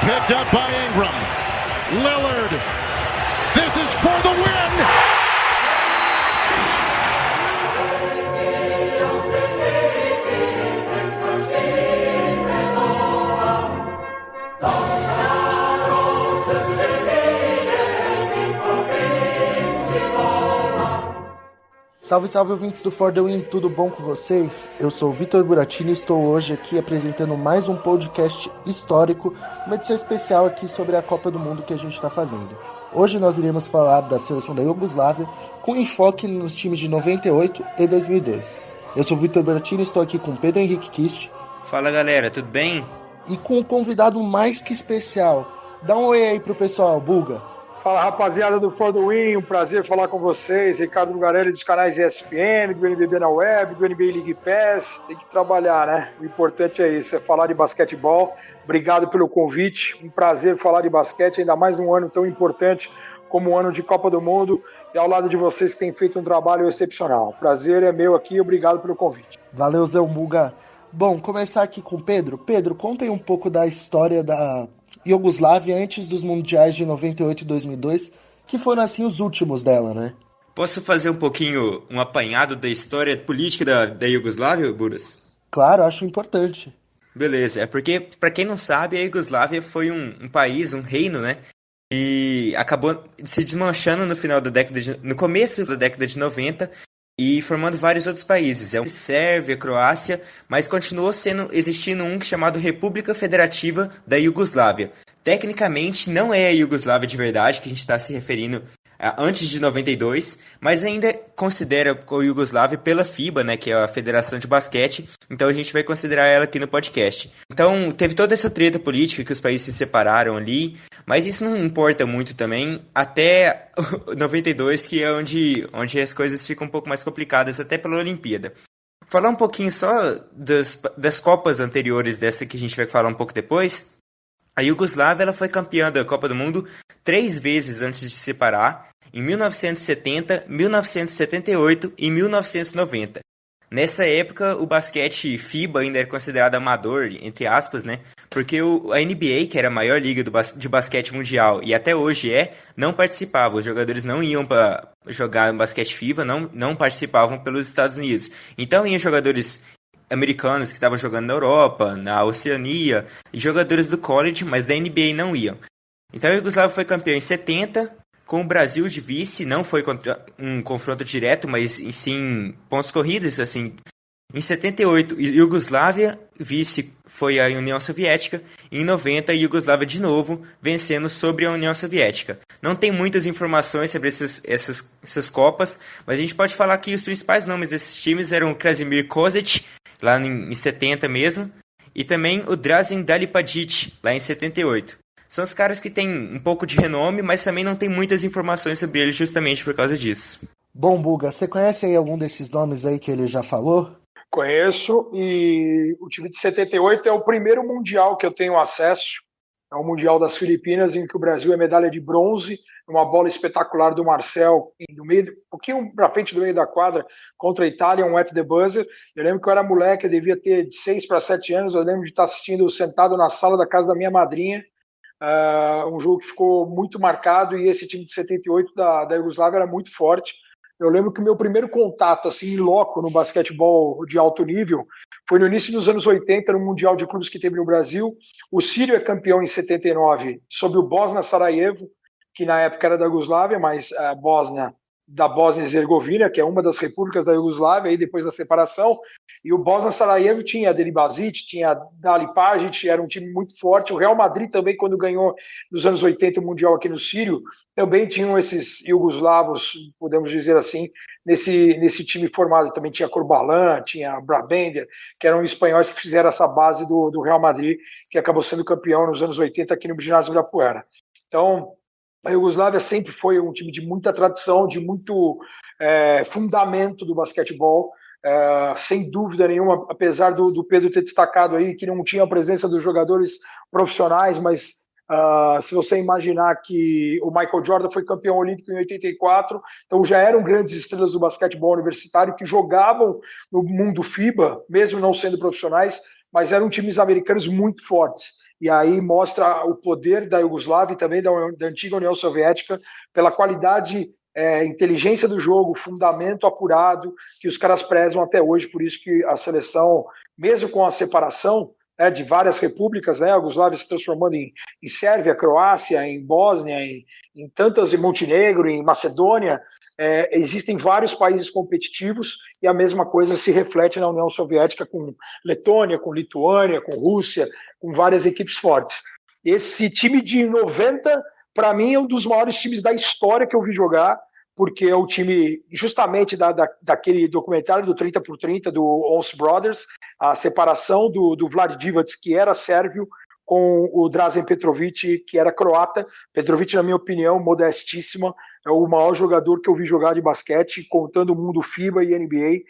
Picked up by Ingram. Lillard. This is for the win. Salve, salve, ouvintes do For The Win, tudo bom com vocês? Eu sou o Vitor Buratini e estou hoje aqui apresentando mais um podcast histórico, uma edição especial aqui sobre a Copa do Mundo que a gente está fazendo. Hoje nós iremos falar da seleção da Iugoslávia, com enfoque nos times de 98 e 2002. Eu sou o Vitor Buratini e estou aqui com Pedro Henrique Kist. Fala galera, tudo bem? E com um convidado mais que especial. Dá um oi aí pro pessoal, Buga. Fala rapaziada do For The Win, um prazer falar com vocês. Ricardo Lugarelli dos canais ESPN, do NBB na web, do NBA League Pass. Tem que trabalhar, né? O importante é isso, é falar de basquetebol. Obrigado pelo convite, um prazer falar de basquete, ainda mais um ano tão importante como o ano de Copa do Mundo. E ao lado de vocês que têm feito um trabalho excepcional. O prazer é meu aqui, obrigado pelo convite. Valeu, Zé Buga. Bom, começar aqui com o Pedro. Pedro, conta aí um pouco da história da Iugoslávia antes dos mundiais de 98 e 2002, que foram assim os últimos dela, né? Posso fazer um pouquinho um apanhado da história política da Iugoslávia, Buras? Claro, acho importante. Beleza, é porque, pra quem não sabe, a Iugoslávia foi um país, um reino, né? E acabou se desmanchando no começo da década de 90 e formando vários outros países. É Sérvia, Croácia, mas continuou existindo um chamado República Federativa da Iugoslávia. Tecnicamente não é a Iugoslávia de verdade que a gente está se referindo antes de 92, mas ainda considera a Iugoslávia pela FIBA, né, que é a Federação de Basquete, então a gente vai considerar ela aqui no podcast. Então teve toda essa treta política que os países se separaram ali, mas isso não importa muito também, até 92, que é onde as coisas ficam um pouco mais complicadas, até pela Olimpíada. Falar um pouquinho só das Copas anteriores dessa que a gente vai falar um pouco depois. A Iugoslávia ela foi campeã da Copa do Mundo 3 vezes antes de se separar, em 1970, 1978 e 1990. Nessa época, o basquete FIBA ainda era considerado amador, entre aspas, né? Porque a NBA, que era a maior liga de basquete mundial, e até hoje não participava. Os jogadores não iam para jogar no basquete FIBA, não participavam pelos Estados Unidos. Então, iam jogadores americanos que estavam jogando na Europa, na Oceania, e jogadores do college, mas da NBA não iam. Então a Iugoslávia foi campeã em 70, com o Brasil de vice, não foi contra um confronto direto, mas sim pontos corridos, assim. Em 78, Iugoslávia, vice foi a União Soviética, e em 90, a Iugoslávia de novo, vencendo sobre a União Soviética. Não tem muitas informações sobre essas Copas, mas a gente pode falar que os principais nomes desses times eram o Krasimir Kozic, lá em 70 mesmo, e também o Drazen Dalipadic, lá em 78. São os caras que têm um pouco de renome, mas também não tem muitas informações sobre eles justamente por causa disso. Bom, Buga, você conhece aí algum desses nomes aí que ele já falou? Conheço, e o time de 78 é o primeiro mundial que eu tenho acesso. É o Mundial das Filipinas, em que o Brasil é medalha de bronze, uma bola espetacular do Marcel, um pouquinho para frente do meio da quadra, contra a Itália, um at the buzzer. Eu lembro que eu era moleque, eu devia ter de 6 para 7 anos, eu lembro de estar assistindo sentado na sala da casa da minha madrinha, um jogo que ficou muito marcado, e esse time de 78 da Iugoslávia era muito forte. Eu lembro que o meu primeiro contato, assim, em loco no basquetebol de alto nível, foi no início dos anos 80, no Mundial de Clubes que teve no Brasil. O Sírio é campeão em 79 sobre o Bosna Sarajevo, que na época era da Iugoslávia, mas a da Bósnia e Herzegovina, que é uma das repúblicas da Iugoslávia, aí depois da separação. E o Bosna Sarajevo tinha Deli Basic, tinha Dali Pajic, era um time muito forte. O Real Madrid também, quando ganhou nos anos 80 o Mundial aqui no Sírio, também tinham esses iugoslavos, podemos dizer assim, nesse time formado. Também tinha Corbalan, tinha Brabender, que eram espanhóis que fizeram essa base do Real Madrid, que acabou sendo campeão nos anos 80 aqui no ginásio da Ibirapuera. Então, a Iugoslávia sempre foi um time de muita tradição, de muito fundamento do basquetebol, sem dúvida nenhuma, apesar do Pedro ter destacado aí que não tinha a presença dos jogadores profissionais, mas se você imaginar que o Michael Jordan foi campeão olímpico em 84, então já eram grandes estrelas do basquetebol universitário que jogavam no mundo FIBA, mesmo não sendo profissionais, mas eram times americanos muito fortes. e aí mostra o poder da Iugoslávia e também da antiga União Soviética pela qualidade, inteligência do jogo, fundamento apurado que os caras prezam até hoje. Por isso que a seleção, mesmo com a separação, né, de várias repúblicas, né, a Iugoslávia se transformando em Sérvia, Croácia, em Bósnia, em tantas, em Montenegro, em Macedônia, existem vários países competitivos e a mesma coisa se reflete na União Soviética com Letônia, com Lituânia, com Rússia, com várias equipes fortes. Esse time de 90, para mim, é um dos maiores times da história que eu vi jogar, porque é o time justamente daquele documentário do 30 por 30 do Olsen Brothers, a separação do Vlad Divac, que era sérvio, com o Drazen Petrovic, que era croata. Petrovic, na minha opinião, modestíssima, é o maior jogador que eu vi jogar de basquete, contando o mundo FIBA e NBA.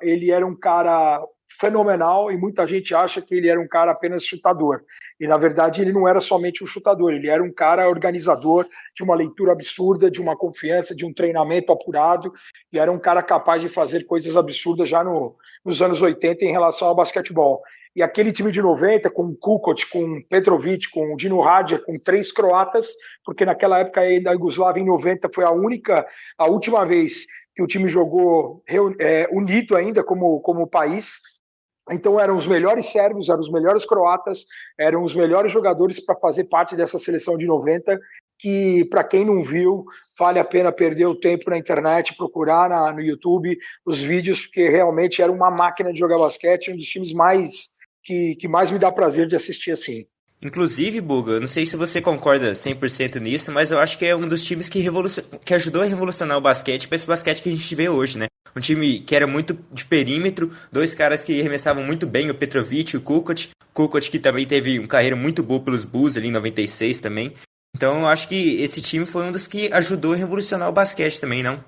Ele era um cara fenomenal e muita gente acha que ele era um cara apenas chutador. E, na verdade, ele não era somente um chutador, ele era um cara organizador, de uma leitura absurda, de uma confiança, de um treinamento apurado, e era um cara capaz de fazer coisas absurdas já nos anos 80 em relação ao basquetebol. E aquele time de 90, com Kukoc, com Petrovic, com Dino Radja, com 3 croatas, porque naquela época da Iugoslávia, em 90, foi a última vez que o time jogou unido ainda como país. Então eram os melhores sérvios, eram os melhores croatas, eram os melhores jogadores para fazer parte dessa seleção de 90, que, para quem não viu, vale a pena perder o tempo na internet, procurar no YouTube os vídeos, porque realmente era uma máquina de jogar basquete, um dos times que mais me dá prazer de assistir assim. Inclusive, Buga, eu não sei se você concorda 100% nisso, mas eu acho que é um dos times que ajudou a revolucionar o basquete para esse basquete que a gente vê hoje, né? Um time que era muito de perímetro, 2 caras que arremessavam muito bem, o Petrovic e o Kukoc. Kukoc que também teve uma carreira muito boa pelos Bulls ali em 96 também. Então eu acho que esse time foi um dos que ajudou a revolucionar o basquete também, não?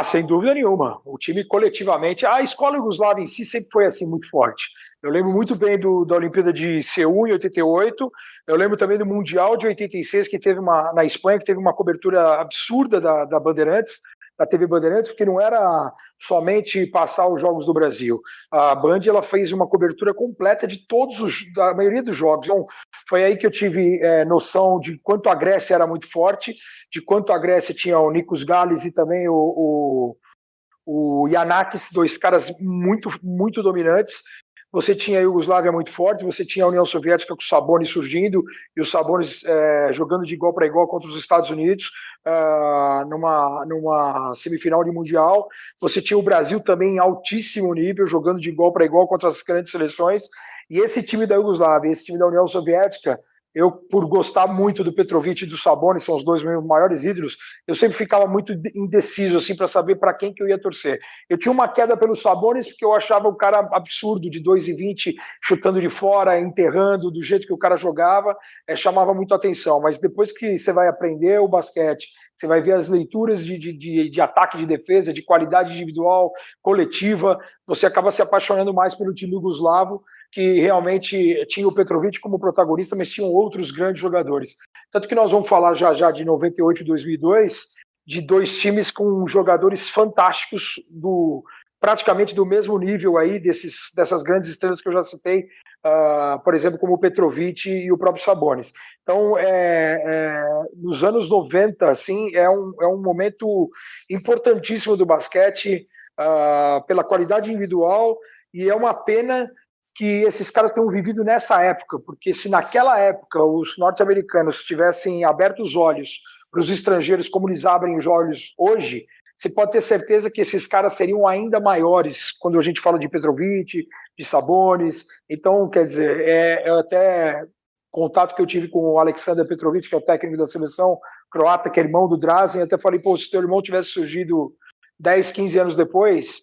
Sem dúvida nenhuma. O time coletivamente, a escola iugoslava em si sempre foi assim muito forte. Eu lembro muito bem da Olimpíada de Seul em 88, eu lembro também do Mundial de 86, que teve na Espanha, que teve uma cobertura absurda da Bandeirantes, da TV Bandeirantes, porque não era somente passar os jogos do Brasil. A Band, ela fez uma cobertura completa de da maioria dos jogos. Então, foi aí que eu tive noção de quanto a Grécia era muito forte, de quanto a Grécia tinha o Nikos Galis e também o Giannakis, 2 caras muito, muito dominantes. Você tinha a Iugoslávia muito forte, você tinha a União Soviética com o Sabonis surgindo e o Sabonis jogando de igual para igual contra os Estados Unidos numa semifinal de Mundial. Você tinha o Brasil também em altíssimo nível, jogando de igual para igual contra as grandes seleções. E esse time da Iugoslávia, esse time da União Soviética, eu, por gostar muito do Petrovic e do Sabonis, são os 2 meus maiores ídolos, eu sempre ficava muito indeciso assim, para saber para quem que eu ia torcer. Eu tinha uma queda pelo Sabonis, porque eu achava o cara absurdo, de 2,20, chutando de fora, enterrando, do jeito que o cara jogava, chamava muito atenção. Mas depois que você vai aprender o basquete, você vai ver as leituras de ataque, de defesa, de qualidade individual, coletiva, você acaba se apaixonando mais pelo time iugoslavo, que realmente tinha o Petrovic como protagonista, mas tinham outros grandes jogadores. Tanto que nós vamos falar já de 98 e 2002, de 2 times com jogadores fantásticos, praticamente do mesmo nível aí, dessas grandes estrelas que eu já citei, por exemplo, como o Petrovic e o próprio Sabonis. Então, nos anos 90, assim, é um momento importantíssimo do basquete, pela qualidade individual, e é uma pena que esses caras tenham vivido nessa época, porque se naquela época os norte-americanos tivessem aberto os olhos para os estrangeiros como eles abrem os olhos hoje, você pode ter certeza que esses caras seriam ainda maiores quando a gente fala de Petrovic, de Sabonis. Então, quer dizer, até contato que eu tive com o Aleksandar Petrovic, que é o técnico da seleção croata, que é irmão do Drazen, até falei, se teu irmão tivesse surgido 10, 15 anos depois,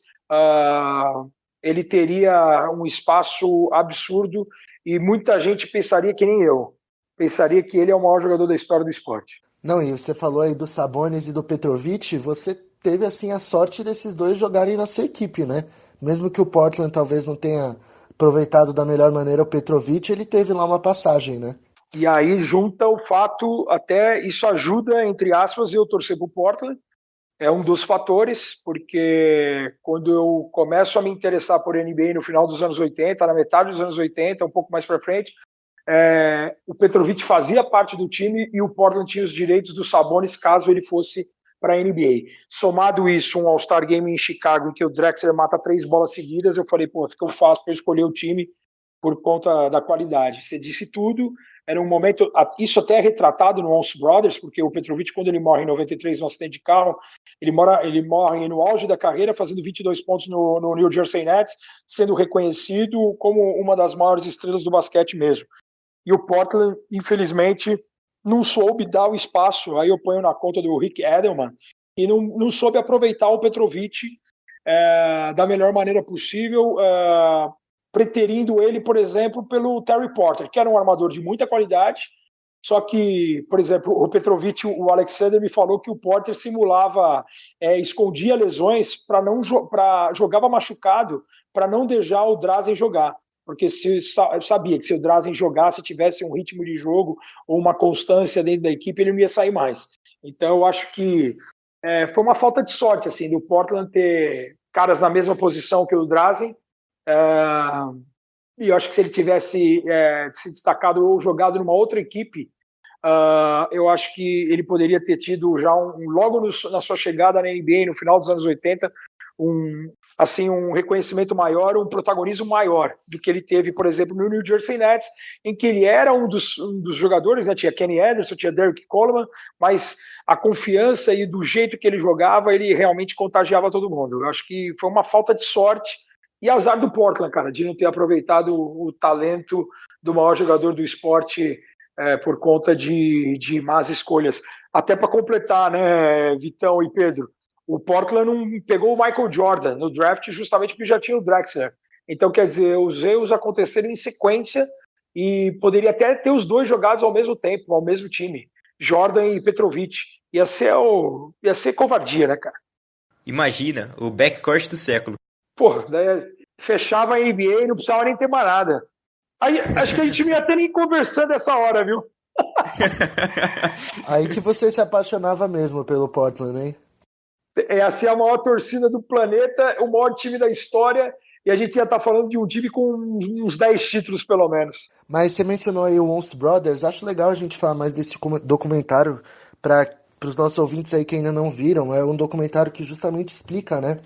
ele teria um espaço absurdo e muita gente pensaria que nem eu. Pensaria que ele é o maior jogador da história do esporte. Não, e você falou aí do Sabonis e do Petrovic, você teve assim a sorte desses 2 jogarem na sua equipe, né? Mesmo que o Portland talvez não tenha aproveitado da melhor maneira o Petrovic, ele teve lá uma passagem, né? E aí junta o fato, até isso ajuda, entre aspas, eu torcer pro Portland. É um dos fatores, porque quando eu começo a me interessar por NBA no final dos anos 80, na metade dos anos 80, um pouco mais para frente, o Petrovic fazia parte do time e o Portland tinha os direitos do Sabonis caso ele fosse para a NBA. Somado isso, um All-Star Game em Chicago, em que o Drexler mata 3 bolas seguidas, eu falei, pô, ficou fácil para eu escolher o time por conta da qualidade. Você disse tudo, era um momento, isso até é retratado no Once Brothers, porque o Petrovic, quando ele morre em 93 no acidente de carro, ele morre no auge da carreira, fazendo 22 pontos no New Jersey Nets, sendo reconhecido como uma das maiores estrelas do basquete mesmo. E o Portland, infelizmente, não soube dar o espaço, aí eu ponho na conta do Rick Edelman, e não soube aproveitar o Petrovic da melhor maneira possível, preterindo ele, por exemplo, pelo Terry Porter, que era um armador de muita qualidade, só que, por exemplo, o Petrovic, o Alexander me falou que o Porter simulava, escondia lesões para jogava machucado, para não deixar o Drazen jogar. Porque sabia que se o Drazen jogasse, tivesse um ritmo de jogo ou uma constância dentro da equipe, ele não ia sair mais. Então, eu acho que foi uma falta de sorte, assim, do Portland ter caras na mesma posição que o Drazen, e eu acho que se ele tivesse se destacado ou jogado numa outra equipe, eu acho que ele poderia ter tido já logo na sua chegada na NBA, no final dos anos 80, um reconhecimento maior, um protagonismo maior do que ele teve, por exemplo, no New Jersey Nets, em que ele era um dos jogadores, né? Tinha Kenny Anderson, tinha Derrick Coleman, mas a confiança e do jeito que ele jogava, ele realmente contagiava todo mundo. Eu acho que foi uma falta de sorte e azar do Portland, cara, de não ter aproveitado o talento do maior jogador do esporte por conta de más escolhas. Até para completar, né, Vitão e Pedro, o Portland não pegou o Michael Jordan no draft justamente porque já tinha o Drexler. Então, quer dizer, os erros aconteceram em sequência e poderia até ter os dois jogados ao mesmo tempo, ao mesmo time. Jordan e Petrovic. Ia ser covardia, né, cara? Imagina, o backcourt do século. Porra, daí fechava a NBA e não precisava nem ter mais nada. Aí, acho que a gente não ia ter nem conversando essa hora, viu? Aí que você se apaixonava mesmo pelo Portland, hein? Assim, a maior torcida do planeta, o maior time da história, e a gente ia estar falando de um time com uns 10 títulos, pelo menos. Mas você mencionou aí o Once Brothers, acho legal a gente falar mais desse documentário para os nossos ouvintes aí que ainda não viram. É um documentário que justamente explica, né,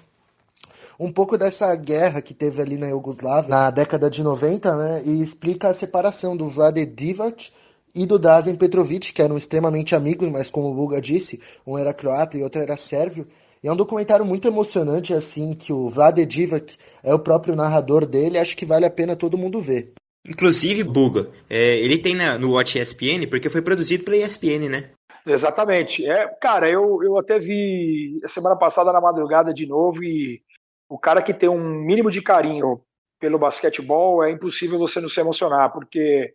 um pouco dessa guerra que teve ali na Iugoslávia na década de 90, né, e explica a separação do Vlade Divac e do Drazen Petrovic, que eram extremamente amigos, mas como o Buga disse, um era croata e outro era sérvio. E é um documentário muito emocionante, assim, que o Vlade Divac é o próprio narrador dele, acho que vale a pena todo mundo ver. Inclusive, Buga, ele tem no Watch ESPN, porque foi produzido pela ESPN, né? Exatamente. Cara, eu até vi a semana passada na madrugada de novo, e o cara que tem um mínimo de carinho pelo basquetebol, é impossível você não se emocionar, porque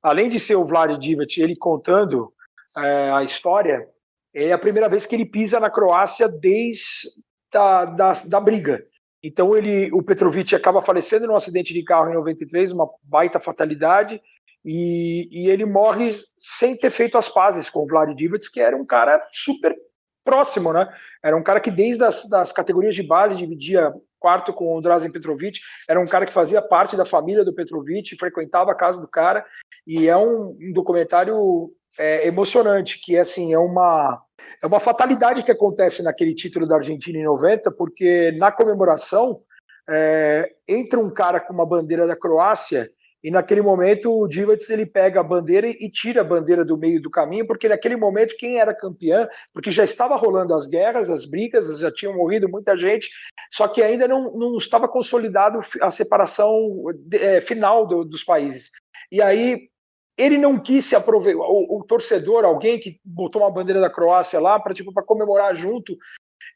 além de ser o Vlade Divac, ele contando a história, é a primeira vez que ele pisa na Croácia desde da briga. Então o Petrovic acaba falecendo num acidente de carro em 93, uma baita fatalidade, e ele morre sem ter feito as pazes com o Vlade Divac, que era um cara super próximo, né? Era um cara que desde das categorias de base dividia quarto com o Drazen Petrovic, era um cara que fazia parte da família do Petrovic, frequentava a casa do cara, e é um documentário emocionante, que assim, é uma fatalidade que acontece naquele título da Argentina em 90, porque na comemoração entra um cara com uma bandeira da Croácia, e naquele momento o Divac ele pega a bandeira e tira a bandeira do meio do caminho, porque naquele momento quem era campeão, porque já estava rolando as guerras, as brigas, já tinham morrido muita gente, só que ainda não estava consolidado a separação final dos países. E aí ele não quis se aproveitar, o torcedor, alguém que botou uma bandeira da Croácia lá para comemorar junto,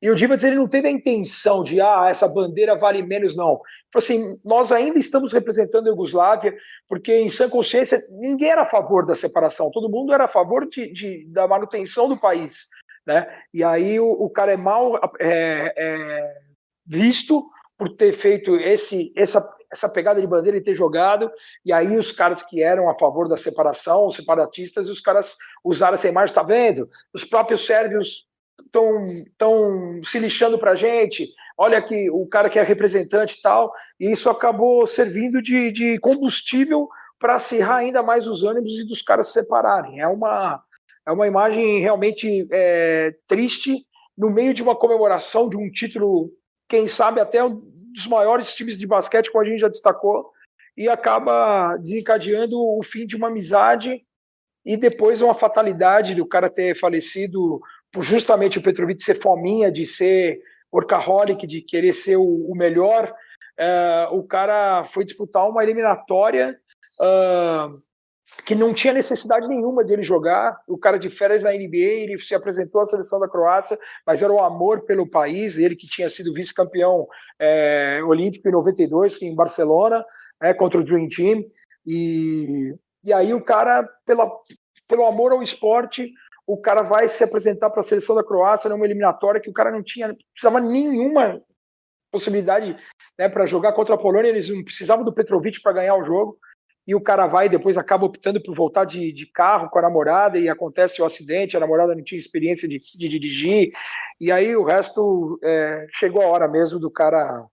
e o Divac ele não teve a intenção de essa bandeira vale menos, não. Assim, nós ainda estamos representando a Iugoslávia, porque em sã consciência ninguém era a favor da separação, todo mundo era a favor da manutenção do país, né? E aí o cara é mal visto por ter feito essa pegada de bandeira e ter jogado, e aí os caras que eram a favor da separação, os separatistas, os caras usaram essa imagem, tá vendo? Os próprios sérvios estão se lixando pra gente, olha aqui, o cara que é representante e tal, e isso acabou servindo de combustível para acirrar ainda mais os ânimos e dos caras se separarem. É uma imagem realmente triste, no meio de uma comemoração de um título, quem sabe até um dos maiores times de basquete, como a gente já destacou, e acaba desencadeando o fim de uma amizade e depois uma fatalidade do cara ter falecido por justamente o Petrovic ser fominha, de ser workaholic, de querer ser o melhor. O cara foi disputar uma eliminatória que não tinha necessidade nenhuma de ele jogar. O cara de férias na NBA, ele se apresentou à seleção da Croácia, mas era o amor pelo país, ele que tinha sido vice-campeão olímpico em 92, em Barcelona, contra o Dream Team, e aí o cara, pelo amor ao esporte, o cara vai se apresentar para a seleção da Croácia numa eliminatória que o cara não precisava nenhuma possibilidade, né, para jogar contra a Polônia, eles não precisavam do Petrovic para ganhar o jogo, e o cara vai e depois acaba optando por voltar de carro com a namorada, e acontece o acidente, a namorada não tinha experiência de dirigir, e aí o resto chegou a hora mesmo do cara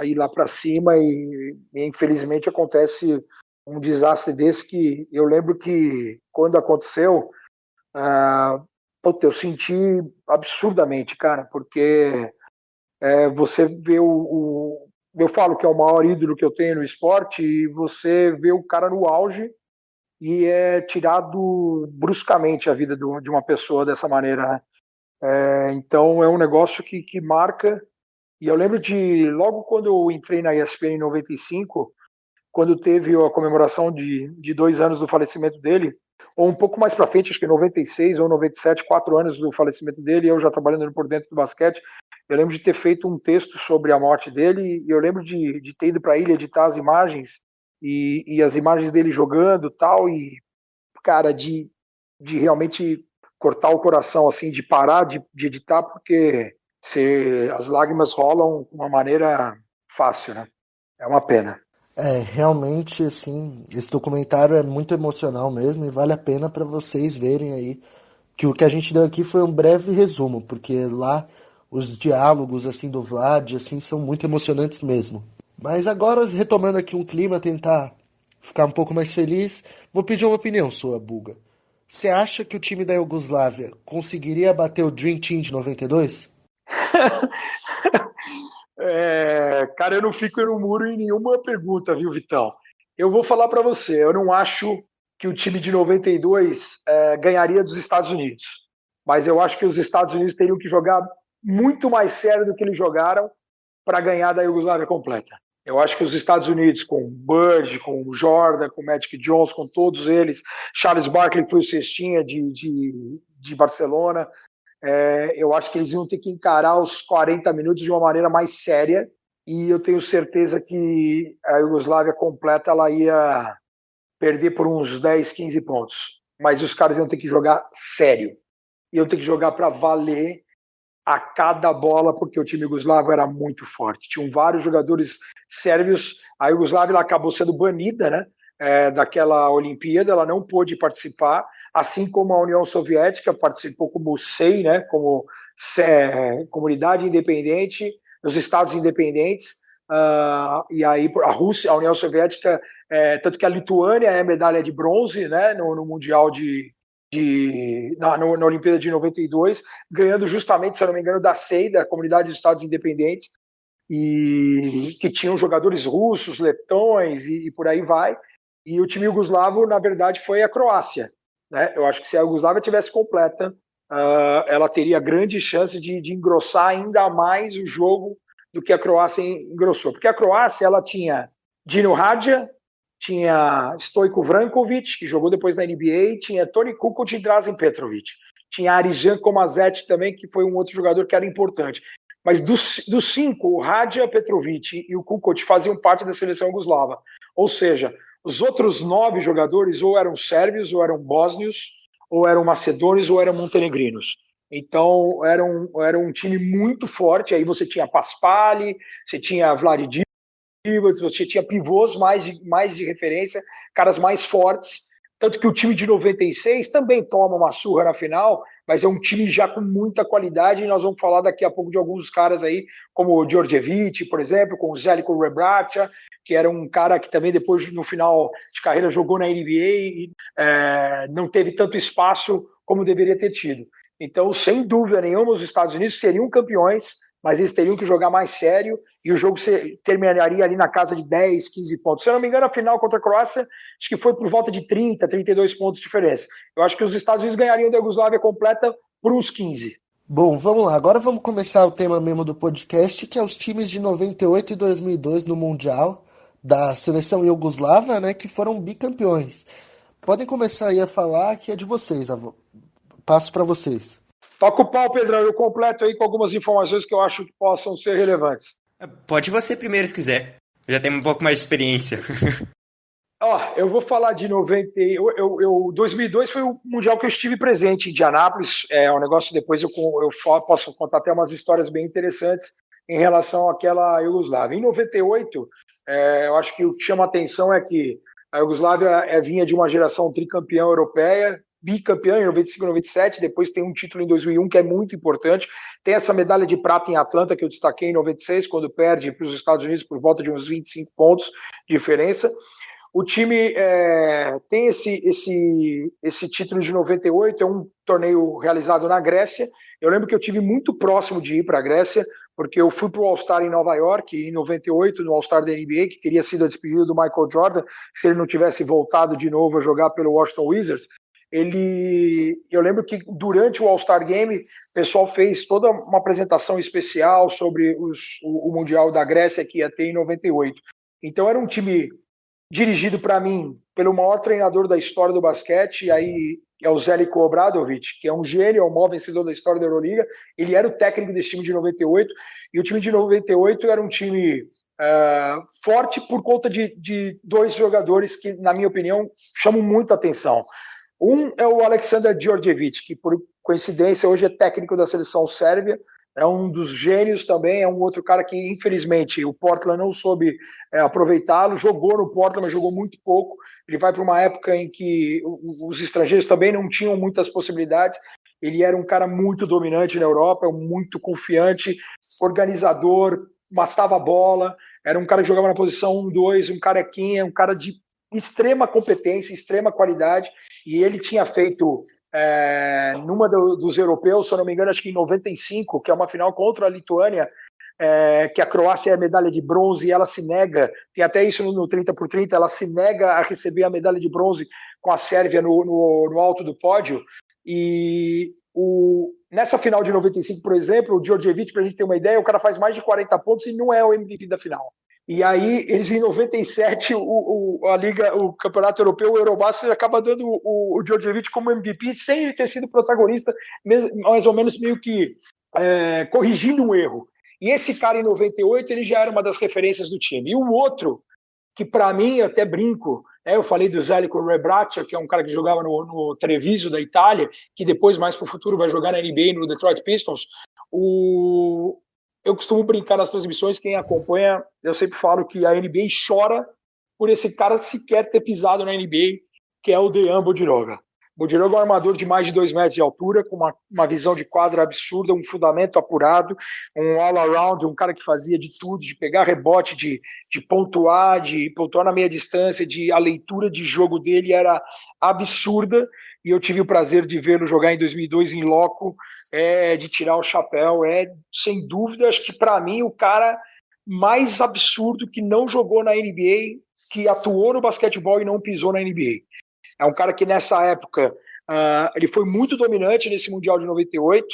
ir lá para cima, e infelizmente acontece um desastre desse, que eu lembro que quando aconteceu, eu senti absurdamente, cara, porque você vê eu falo que é o maior ídolo que eu tenho no esporte, e você vê o cara no auge e é tirado bruscamente a vida de uma pessoa dessa maneira, né? Então é um negócio que marca. E eu lembro logo quando eu entrei na ESPN em 95, quando teve a comemoração de 2 anos do falecimento dele, ou um pouco mais para frente, acho que 96 ou 97, 4 anos do falecimento dele, eu já trabalhando por dentro do basquete, eu lembro de ter feito um texto sobre a morte dele, e eu lembro de ter ido para a ilha editar as imagens, e as imagens dele jogando tal, e, cara, de realmente cortar o coração, assim, de parar de editar, porque as lágrimas rolam de uma maneira fácil, né? É uma pena. Realmente, assim, esse documentário é muito emocional mesmo e vale a pena para vocês verem aí, que o que a gente deu aqui foi um breve resumo, porque lá os diálogos, assim, do Vlad, assim, são muito emocionantes mesmo. Mas agora, retomando aqui um clima, tentar ficar um pouco mais feliz, vou pedir uma opinião sua, Buga. Você acha que o time da Iugoslávia conseguiria bater o Dream Team de 92? Cara, eu não fico no muro em nenhuma pergunta, viu, Vitão? Eu vou falar para você, eu não acho que o time de 92 ganharia dos Estados Unidos, mas eu acho que os Estados Unidos teriam que jogar muito mais sério do que eles jogaram para ganhar da Iugoslávia completa. Eu acho que os Estados Unidos, com Bird, com Jordan, com Magic Johnson, com todos eles, Charles Barkley, que foi o cestinha de Barcelona, eu acho que eles iam ter que encarar os 40 minutos de uma maneira mais séria, e eu tenho certeza que a Iugoslávia completa ela ia perder por uns 10, 15 pontos. Mas os caras iam ter que jogar sério. Iam ter que jogar para valer a cada bola, porque o time iugoslavo era muito forte. Tinham vários jogadores sérvios. A Iugoslávia ela acabou sendo banida, né, daquela Olimpíada, ela não pôde participar, assim como a União Soviética participou como SEI, né, como comunidade independente, os estados independentes, e aí a Rússia, a União Soviética, tanto que a Lituânia é medalha de bronze, né, no Mundial na Olimpíada de 92, ganhando justamente, se eu não me engano, da SEI, da Comunidade dos Estados Independentes, e que tinham jogadores russos, letões e por aí vai. E o time iugoslavo, na verdade, foi a Croácia, né? Eu acho que se a Iugoslávia tivesse completa, ela teria grande chance de engrossar ainda mais o jogo do que a Croácia engrossou. Porque a Croácia ela tinha Dino Radja, tinha Stojko Vrankovic, que jogou depois na NBA, tinha Toni Kukoc e Drazen Petrovic. Tinha Arijan Komazet também, que foi um outro jogador que era importante. Mas dos 5, o Radja, Petrovic e o Kukoc faziam parte da seleção iugoslava. Ou seja, os outros 9 jogadores ou eram sérvios, ou eram bósnios, ou eram macedônios, ou eram montenegrinos. Então, era um time muito forte. Aí você tinha Paspali, você tinha Vladic, você tinha pivôs mais de referência, caras mais fortes, Tanto que o time de 96 também toma uma surra na final, mas é um time já com muita qualidade, e nós vamos falar daqui a pouco de alguns caras aí, como o Djordjevic, por exemplo, com o Zeljko Rebraca, que era um cara que também depois, no final de carreira, jogou na NBA e não teve tanto espaço como deveria ter tido. Então, sem dúvida nenhuma, os Estados Unidos seriam campeões, mas eles teriam que jogar mais sério e o jogo terminaria ali na casa de 10, 15 pontos. Se eu não me engano, a final contra a Croácia, acho que foi por volta de 30, 32 pontos de diferença. Eu acho que os Estados Unidos ganhariam da Iugoslávia completa por uns 15. Bom, vamos lá. Agora vamos começar o tema mesmo do podcast, que é os times de 98 e 2002 no Mundial da seleção iugoslava, né, que foram bicampeões. Podem começar aí a falar que é de vocês, avô. Passo para vocês. Toca o pau, Pedrão, eu completo aí com algumas informações que eu acho que possam ser relevantes. Pode você primeiro se quiser. Eu já tenho um pouco mais de experiência. Eu vou falar de 90. 2002 foi o Mundial que eu estive presente em Indianápolis. É um negócio, depois eu posso contar até umas histórias bem interessantes em relação àquela Iugoslávia. Em 98, eu acho que o que chama a atenção é que a Iugoslávia vinha de uma geração tricampeã europeia, bicampeã em 95 e 97, depois tem um título em 2001 que é muito importante, tem essa medalha de prata em Atlanta que eu destaquei em 96, quando perde para os Estados Unidos por volta de uns 25 pontos de diferença. O time tem esse título de 98, é um torneio realizado na Grécia. Eu lembro que eu tive muito próximo de ir para a Grécia, porque eu fui para o All-Star em Nova York, em 98, no All-Star da NBA, que teria sido a despedida do Michael Jordan, se ele não tivesse voltado de novo a jogar pelo Washington Wizards. Eu lembro que durante o All-Star Game, o pessoal fez toda uma apresentação especial sobre o Mundial da Grécia que ia ter em 98. Então era um time dirigido, para mim, pelo maior treinador da história do basquete, aí é o Zeljko Obradovic, que é um gênio, é o maior vencedor da história da Euroliga. Ele era o técnico desse time de 98, e o time de 98 era um time forte por conta de dois jogadores que, na minha opinião, chamam muita atenção. Um é o Aleksandar Djordjevic, que por coincidência hoje é técnico da seleção sérvia, é um dos gênios também, é um outro cara que infelizmente o Portland não soube aproveitá-lo, jogou no Portland, mas jogou muito pouco. Ele vai para uma época em que os estrangeiros também não tinham muitas possibilidades. Ele era um cara muito dominante na Europa, muito confiante, organizador, matava a bola, era um cara que jogava na posição 1-2, um carequinha, um cara de extrema competência, extrema qualidade, e ele tinha feito numa dos europeus, se eu não me engano, acho que em 95, que é uma final contra a Lituânia, que a Croácia é a medalha de bronze e ela se nega, tem até isso no 30x30, ela se nega a receber a medalha de bronze com a Sérvia no alto do pódio. E nessa final de 95, por exemplo, o Djordjevic, para a gente ter uma ideia, o cara faz mais de 40 pontos e não é o MVP da final. E aí, eles em 97, a Liga, o Campeonato Europeu, o Eurobasket, acaba dando o Djordjevic como MVP, sem ele ter sido protagonista, mais ou menos meio que corrigindo um erro. E esse cara, em 98, ele já era uma das referências do time. E o outro, que para mim, eu até brinco, eu falei do Zeljko Rebraca, que é um cara que jogava no Treviso, da Itália, que depois, mais para o futuro, vai jogar na NBA, no Detroit Pistons. Eu costumo brincar nas transmissões, quem acompanha, eu sempre falo que a NBA chora por esse cara sequer ter pisado na NBA, que é o Dejan Bodiroga. Bodiroga é um armador de mais de 2 metros de altura, com uma visão de quadra absurda, um fundamento apurado, um all-around, um cara que fazia de tudo, de pegar rebote, de pontuar na meia distância, a leitura de jogo dele era absurda, e eu tive o prazer de vê-lo jogar em 2002 em loco, de tirar o chapéu, sem dúvida, acho que para mim o cara mais absurdo que não jogou na NBA, que atuou no basquetebol e não pisou na NBA. É um cara que nessa época ele foi muito dominante nesse Mundial de 98.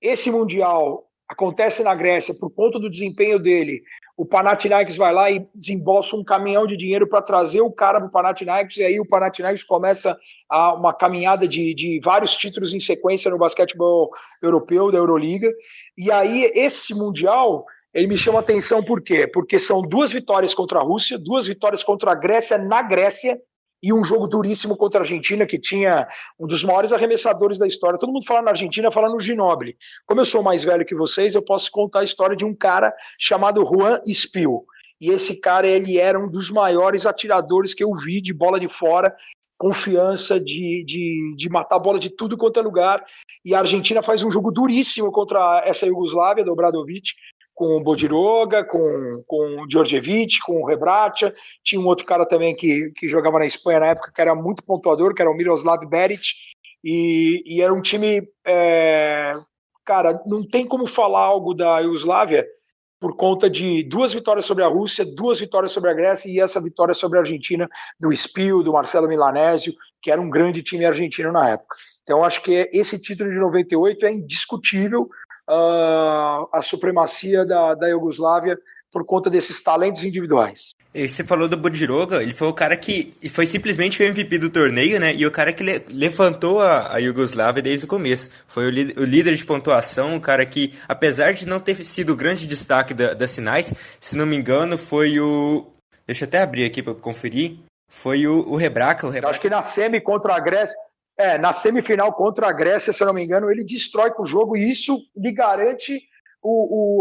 Esse Mundial acontece na Grécia por conta do desempenho dele. O Panathinaikos vai lá e desembolsa um caminhão de dinheiro para trazer o cara para o Panathinaikos, e aí o Panathinaikos começa uma caminhada de vários títulos em sequência no basquetebol europeu, da Euroliga. E aí esse Mundial, ele me chama a atenção por quê? Porque são 2 vitórias contra a Rússia, 2 vitórias contra a Grécia na Grécia, e um jogo duríssimo contra a Argentina, que tinha um dos maiores arremessadores da história. Todo mundo fala na Argentina, fala no Ginóbili. Como eu sou mais velho que vocês, eu posso contar a história de um cara chamado Juan Espil. E esse cara, ele era um dos maiores atiradores que eu vi de bola de fora. confiança de matar a bola de tudo quanto é lugar, e a Argentina faz um jogo duríssimo contra essa Iugoslávia do Obradovic, com o Bodiroga, com o Djordjevic, com o Rebraca. Tinha um outro cara também que jogava na Espanha na época, que era muito pontuador, que era o Miroslav Beric, e era um time... cara, não tem como falar algo da Iugoslávia por conta de 2 vitórias sobre a Rússia, 2 vitórias sobre a Grécia e essa vitória sobre a Argentina, do Spil, do Marcelo Milanésio, que era um grande time argentino na época. Então, acho que esse título de 98 é indiscutível, a supremacia da Iugoslávia por conta desses talentos individuais. E você falou do Bodiroga, ele foi o cara que foi simplesmente o MVP do torneio, né? E o cara que levantou a Iugoslávia desde o começo. Foi o líder de pontuação, o cara que, apesar de não ter sido o grande destaque das finais, se não me engano, foi o... Deixa eu até abrir aqui para conferir. Foi o Rebraca. Acho que na semi contra a Grécia... na semifinal contra a Grécia, se eu não me engano, ele destrói com o jogo e isso lhe garante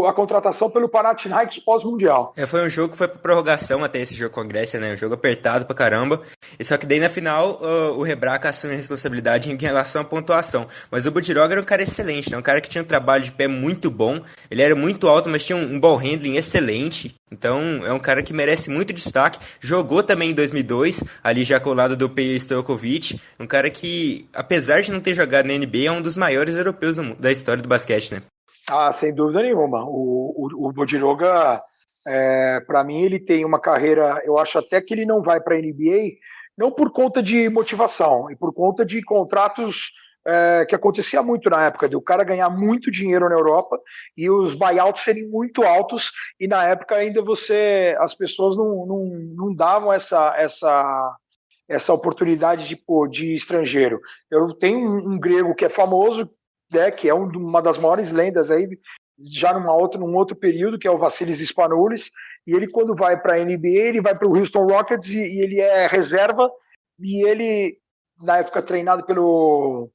a contratação pelo Panathinaikos pós-mundial. Foi um jogo que foi pra prorrogação até esse jogo com a Grécia, né? Um jogo apertado pra caramba. E só que daí na final o Rebraca assume a responsabilidade em relação à pontuação. Mas o Bodiroga era um cara excelente, né? Um cara que tinha um trabalho de pé muito bom. Ele era muito alto, mas tinha um ball handling excelente. Então é um cara que merece muito destaque. Jogou também em 2002, ali já com o lado do Peja Stojkovic. Um cara que, apesar de não ter jogado na NBA, é um dos maiores europeus da história do basquete, né? Sem dúvida nenhuma. O Bodiroga, para mim, ele tem uma carreira. Eu acho até que ele não vai para a NBA, não por conta de motivação, e por conta de contratos que acontecia muito na época, de o cara ganhar muito dinheiro na Europa e os buyouts serem muito altos, e na época ainda as pessoas não davam essa oportunidade de estrangeiro. Eu tenho um grego que é famoso, que é uma das maiores lendas aí, já num outro período, que é o Vassilis Spanoulis, e ele quando vai para a NBA, ele vai para o Houston Rockets e ele é reserva, e ele, na época, treinado pelo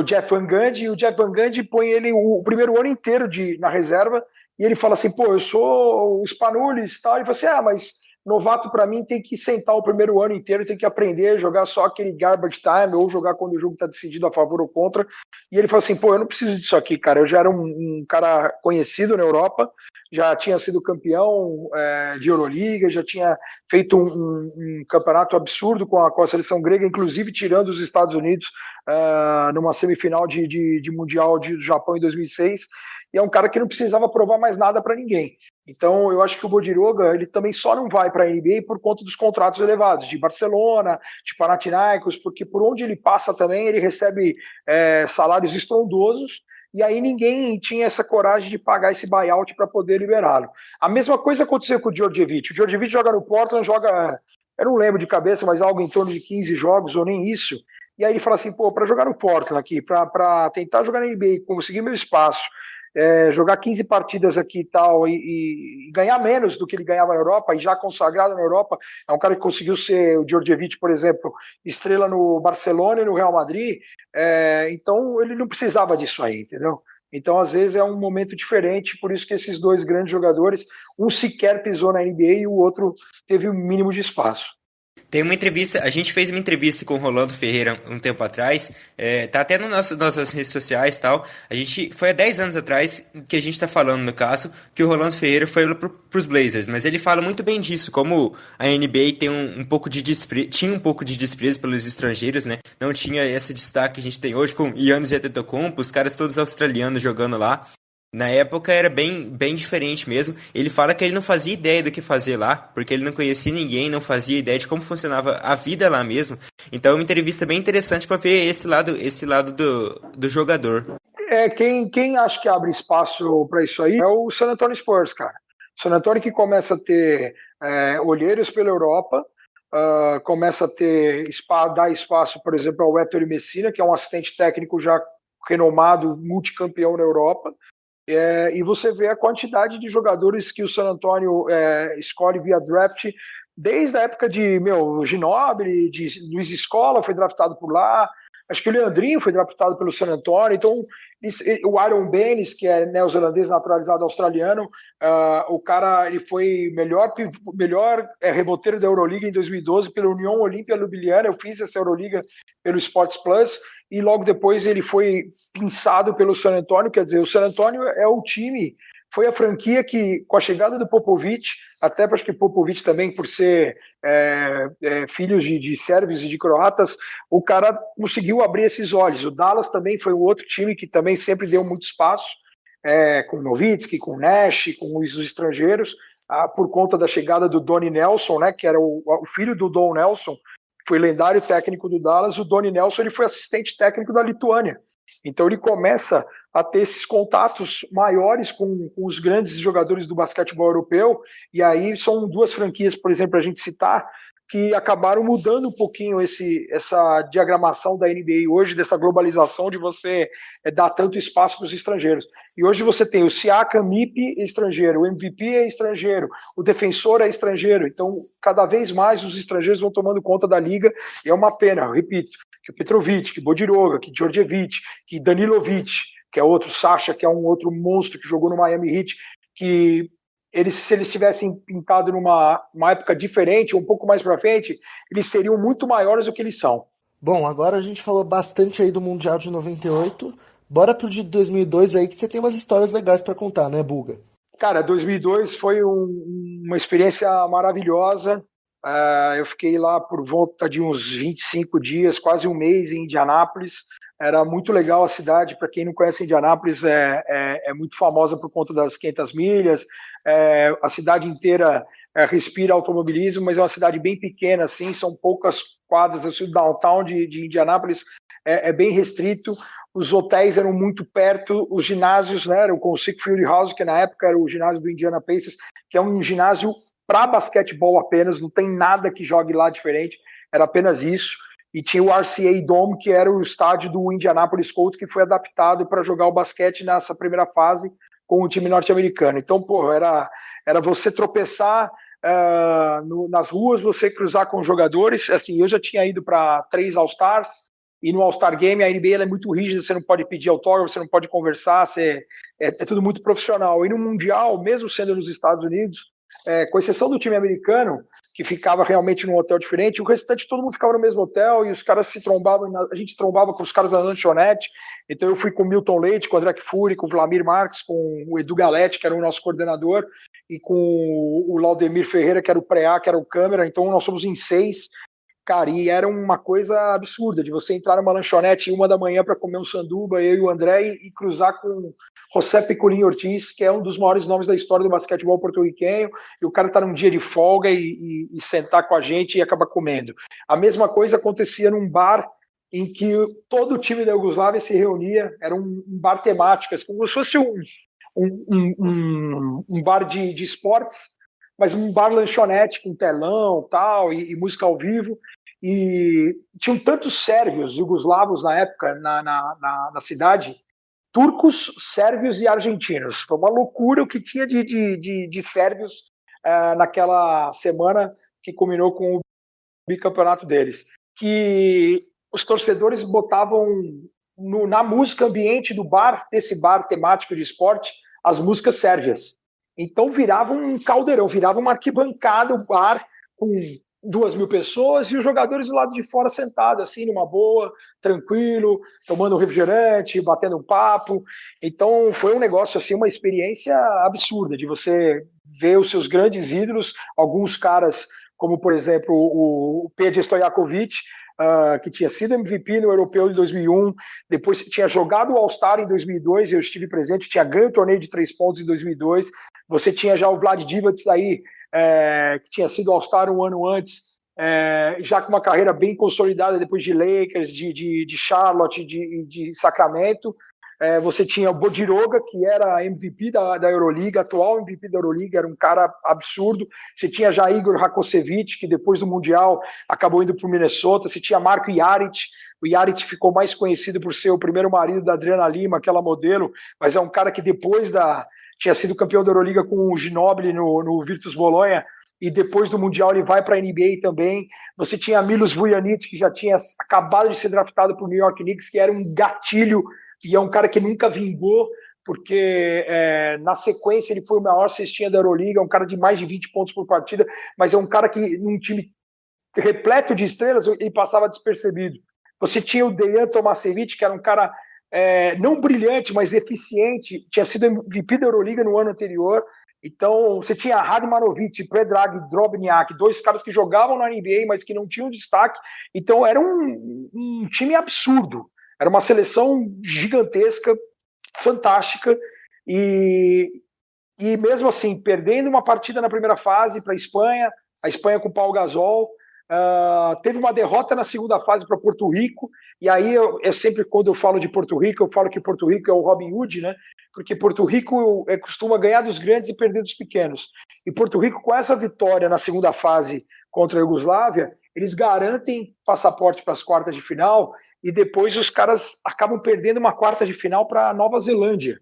Jeff Van Gundy, e o Jeff Van Gundy põe ele o primeiro ano inteiro na reserva, e ele fala assim, eu sou o Spanoulis e tal, ele fala assim, mas novato para mim tem que sentar o primeiro ano inteiro, tem que aprender a jogar só aquele garbage time, ou jogar quando o jogo está decidido a favor ou contra. E ele falou assim, eu não preciso disso aqui, cara. Eu já era um cara conhecido na Europa, já tinha sido campeão de Euroliga, já tinha feito um campeonato absurdo com a seleção grega, inclusive tirando os Estados Unidos numa semifinal de Mundial do Japão em 2006. E é um cara que não precisava provar mais nada para ninguém. Então, eu acho que o Bodiroga, ele também só não vai para a NBA por conta dos contratos elevados, de Barcelona, de Panathinaikos, porque por onde ele passa também, ele recebe salários estrondosos, e aí ninguém tinha essa coragem de pagar esse buyout para poder liberá-lo. A mesma coisa aconteceu com o Djordjevic. O Djordjevic joga no Portland, eu não lembro de cabeça, mas algo em torno de 15 jogos, ou nem isso. E aí ele fala assim, para jogar no Portland aqui, para tentar jogar na NBA, conseguir meu espaço, jogar 15 partidas aqui e ganhar menos do que ele ganhava na Europa, e já consagrado na Europa, é um cara que conseguiu ser, o Djordjevic, por exemplo, estrela no Barcelona e no Real Madrid, então ele não precisava disso aí, entendeu? Então, às vezes, é um momento diferente, por isso que esses dois grandes jogadores, um sequer pisou na NBA e o outro teve o mínimo de espaço. Tem uma entrevista, a gente fez uma entrevista com o Rolando Ferreira um tempo atrás, tá até nas nossas redes sociais e tal. Foi há 10 anos atrás que a gente tá falando, no caso, que o Rolando Ferreira foi pros Blazers, mas ele fala muito bem disso, como a NBA tem tinha um pouco de desprezo pelos estrangeiros, né? Não tinha esse destaque que a gente tem hoje com Giannis Antetokounmpo, os caras todos australianos jogando lá. Na época era bem diferente mesmo. Ele fala que ele não fazia ideia do que fazer lá, porque ele não conhecia ninguém, não fazia ideia de como funcionava a vida lá mesmo. Então é uma entrevista bem interessante para ver esse lado do jogador. Quem acha que abre espaço para isso aí é o San Antonio Spurs, cara. O San Antonio que começa a ter olheiros pela Europa, começa a dar espaço, por exemplo, ao Ettore Messina, que é um assistente técnico já renomado, multicampeão na Europa. E você vê a quantidade de jogadores que o San Antonio escolhe via draft, desde a época de Ginóbili, de Luiz Scola, foi draftado por lá, Acho que o Leandrinho foi draftado pelo San Antonio. Então, o Aaron Baines, que é neozelandês naturalizado australiano, o cara ele foi melhor reboteiro da Euroliga em 2012 pela União Olímpia Ljubljana. Eu fiz essa Euroliga pelo Sports Plus e logo depois ele foi pinçado pelo San Antonio. Quer dizer, o San Antonio é o time, foi a franquia que, com a chegada do Popovich, até acho que Popovich também, por ser filhos de sérvios e de croatas, o cara conseguiu abrir esses olhos. O Dallas também foi um outro time que também sempre deu muito espaço, com Nowitzki, com Nash, com os estrangeiros, por conta da chegada do Donnie Nelson, né, que era o filho do Don Nelson, foi lendário técnico do Dallas. O Donnie Nelson ele foi assistente técnico da Lituânia. Então ele começa a ter esses contatos maiores com os grandes jogadores do basquetebol europeu, e aí são duas franquias, por exemplo, a gente citar, que acabaram mudando um pouquinho essa diagramação da NBA hoje, dessa globalização de você dar tanto espaço para os estrangeiros. E hoje você tem o Siakam, MIP estrangeiro, o MVP é estrangeiro, o defensor é estrangeiro. Então, cada vez mais os estrangeiros vão tomando conta da liga, e é uma pena, eu repito, que o Petrovic, que Bodiroga, que Djordjevic, que Danilovic, que é outro, Sasha, que é um outro monstro que jogou no Miami Heat, que se eles tivessem pintado numa época diferente, um pouco mais para frente, eles seriam muito maiores do que eles são. Bom, agora a gente falou bastante aí do Mundial de 98. Bora pro de 2002 aí, que você tem umas histórias legais para contar, né, Buga? Cara, 2002 foi uma experiência maravilhosa. Eu fiquei lá por volta de uns 25 dias, quase um mês em Indianápolis. Era muito legal a cidade. Para quem não conhece, Indianápolis é muito famosa por conta das 500 milhas. A cidade inteira respira automobilismo, mas é uma cidade bem pequena, assim, são poucas quadras. O downtown de Indianápolis é bem restrito. Os hotéis eram muito perto, os ginásios, né, eram com o Sick Field House, que na época era o ginásio do Indiana Pacers, que é um ginásio para basquetebol apenas, não tem nada que jogue lá diferente, era apenas isso. E tinha o RCA Dome, que era o estádio do Indianapolis Colts, que foi adaptado para jogar o basquete nessa primeira fase com o time norte-americano. Então, pô, era você tropeçar nas ruas, você cruzar com jogadores. Assim, eu já tinha ido para 3 All-Stars, e no All-Star Game a NBA é muito rígida, você não pode pedir autógrafo, você não pode conversar, é tudo muito profissional. E no Mundial, mesmo sendo nos Estados Unidos, com exceção do time americano, que ficava realmente num hotel diferente, o restante todo mundo ficava no mesmo hotel e os caras se trombavam, a gente trombava com os caras da lanchonete. Então eu fui com o Milton Leite, com o André Kfouri, com o Vladimir Marques, com o Edu Galete, que era o nosso coordenador, e com o Laudemir Ferreira, que era o pré-A, que era o câmera. Então nós somos em 6. Cara, e era uma coisa absurda, de você entrar numa lanchonete 1 da manhã para comer um sanduba, eu e o André, e cruzar com José Picolin Ortiz, que é um dos maiores nomes da história do basquetebol porto-riquenho, e o cara tá num dia de folga e sentar com a gente e acabar comendo. A mesma coisa acontecia num bar em que todo o time da Iugoslávia se reunia, era um bar temático, como se fosse um bar de esportes, mas um bar lanchonete com telão tal, e música ao vivo. E tinham tantos sérvios, jugoslavos na época na cidade, turcos, sérvios e argentinos. Foi uma loucura o que tinha de sérvios naquela semana que culminou com o bicampeonato deles. Que os torcedores botavam na música ambiente do bar, desse bar temático de esporte, as músicas sérvias. Então virava um caldeirão, virava uma arquibancada, o bar com 2.000 pessoas e os jogadores do lado de fora sentados, assim, numa boa, tranquilo, tomando um refrigerante, batendo um papo. Então foi um negócio, assim, uma experiência absurda de você ver os seus grandes ídolos, alguns caras, como por exemplo o Peja Stojakovic, que tinha sido MVP no Europeu de 2001, depois tinha jogado o All-Star em 2002, eu estive presente, tinha ganho o torneio de 3 pontos em 2002, você tinha já o Vlad Divac aí, que tinha sido All-Star um ano antes, já com uma carreira bem consolidada depois de Lakers, de Charlotte, de Sacramento. Você tinha o Bodiroga, que era MVP da Euroliga, atual MVP da Euroliga, era um cara absurdo. Você tinha já Igor Rakocevic, que depois do Mundial acabou indo para o Minnesota. Você tinha Marco Jaric. O Jaric ficou mais conhecido por ser o primeiro marido da Adriana Lima, aquela modelo, mas é um cara que depois tinha sido campeão da Euroliga com o Ginóbili no Virtus Bolonha, e depois do Mundial ele vai para a NBA também. Você tinha Milos Vujanic, que já tinha acabado de ser draftado para o New York Knicks, que era um gatilho, e é um cara que nunca vingou, porque na sequência ele foi o maior cestinha da Euroliga, é um cara de mais de 20 pontos por partida, mas é um cara que num time repleto de estrelas ele passava despercebido. Você tinha o Dejan Tomasevic, que era um cara não brilhante, mas eficiente, tinha sido MVP da Euroliga no ano anterior. Então, você tinha Radmanovic, Predrag, Drobnjak, dois caras que jogavam na NBA, mas que não tinham destaque. Então, era um time absurdo. Era uma seleção gigantesca, fantástica. E mesmo assim, perdendo uma partida na primeira fase para a Espanha com o Pau Gasol, teve uma derrota na segunda fase para Porto Rico, e aí eu sempre, quando eu falo de Porto Rico, eu falo que Porto Rico é o Robin Hood, né? Porque Porto Rico costuma ganhar dos grandes e perder dos pequenos. E Porto Rico, com essa vitória na segunda fase contra a Iugoslávia, eles garantem passaporte para as quartas de final, e depois os caras acabam perdendo uma quarta de final para a Nova Zelândia,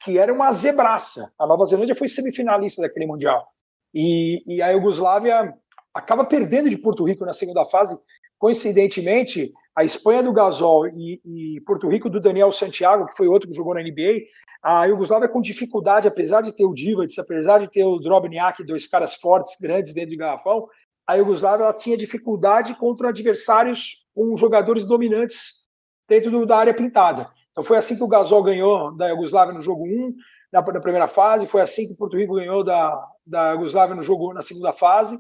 que era uma zebraça. A Nova Zelândia foi semifinalista daquele Mundial. E a Iugoslávia acaba perdendo de Porto Rico na segunda fase. Coincidentemente, a Espanha do Gasol e Porto Rico do Daniel Santiago, que foi outro que jogou na NBA, a Iugoslávia com dificuldade, apesar de ter o Divac, apesar de ter o Drobnjak, dois caras fortes, grandes dentro de garrafão, a Iugoslávia ela tinha dificuldade contra adversários com jogadores dominantes dentro da área pintada. Então foi assim que o Gasol ganhou da Iugoslávia no jogo 1, na primeira fase, foi assim que o Porto Rico ganhou da Iugoslávia na segunda fase.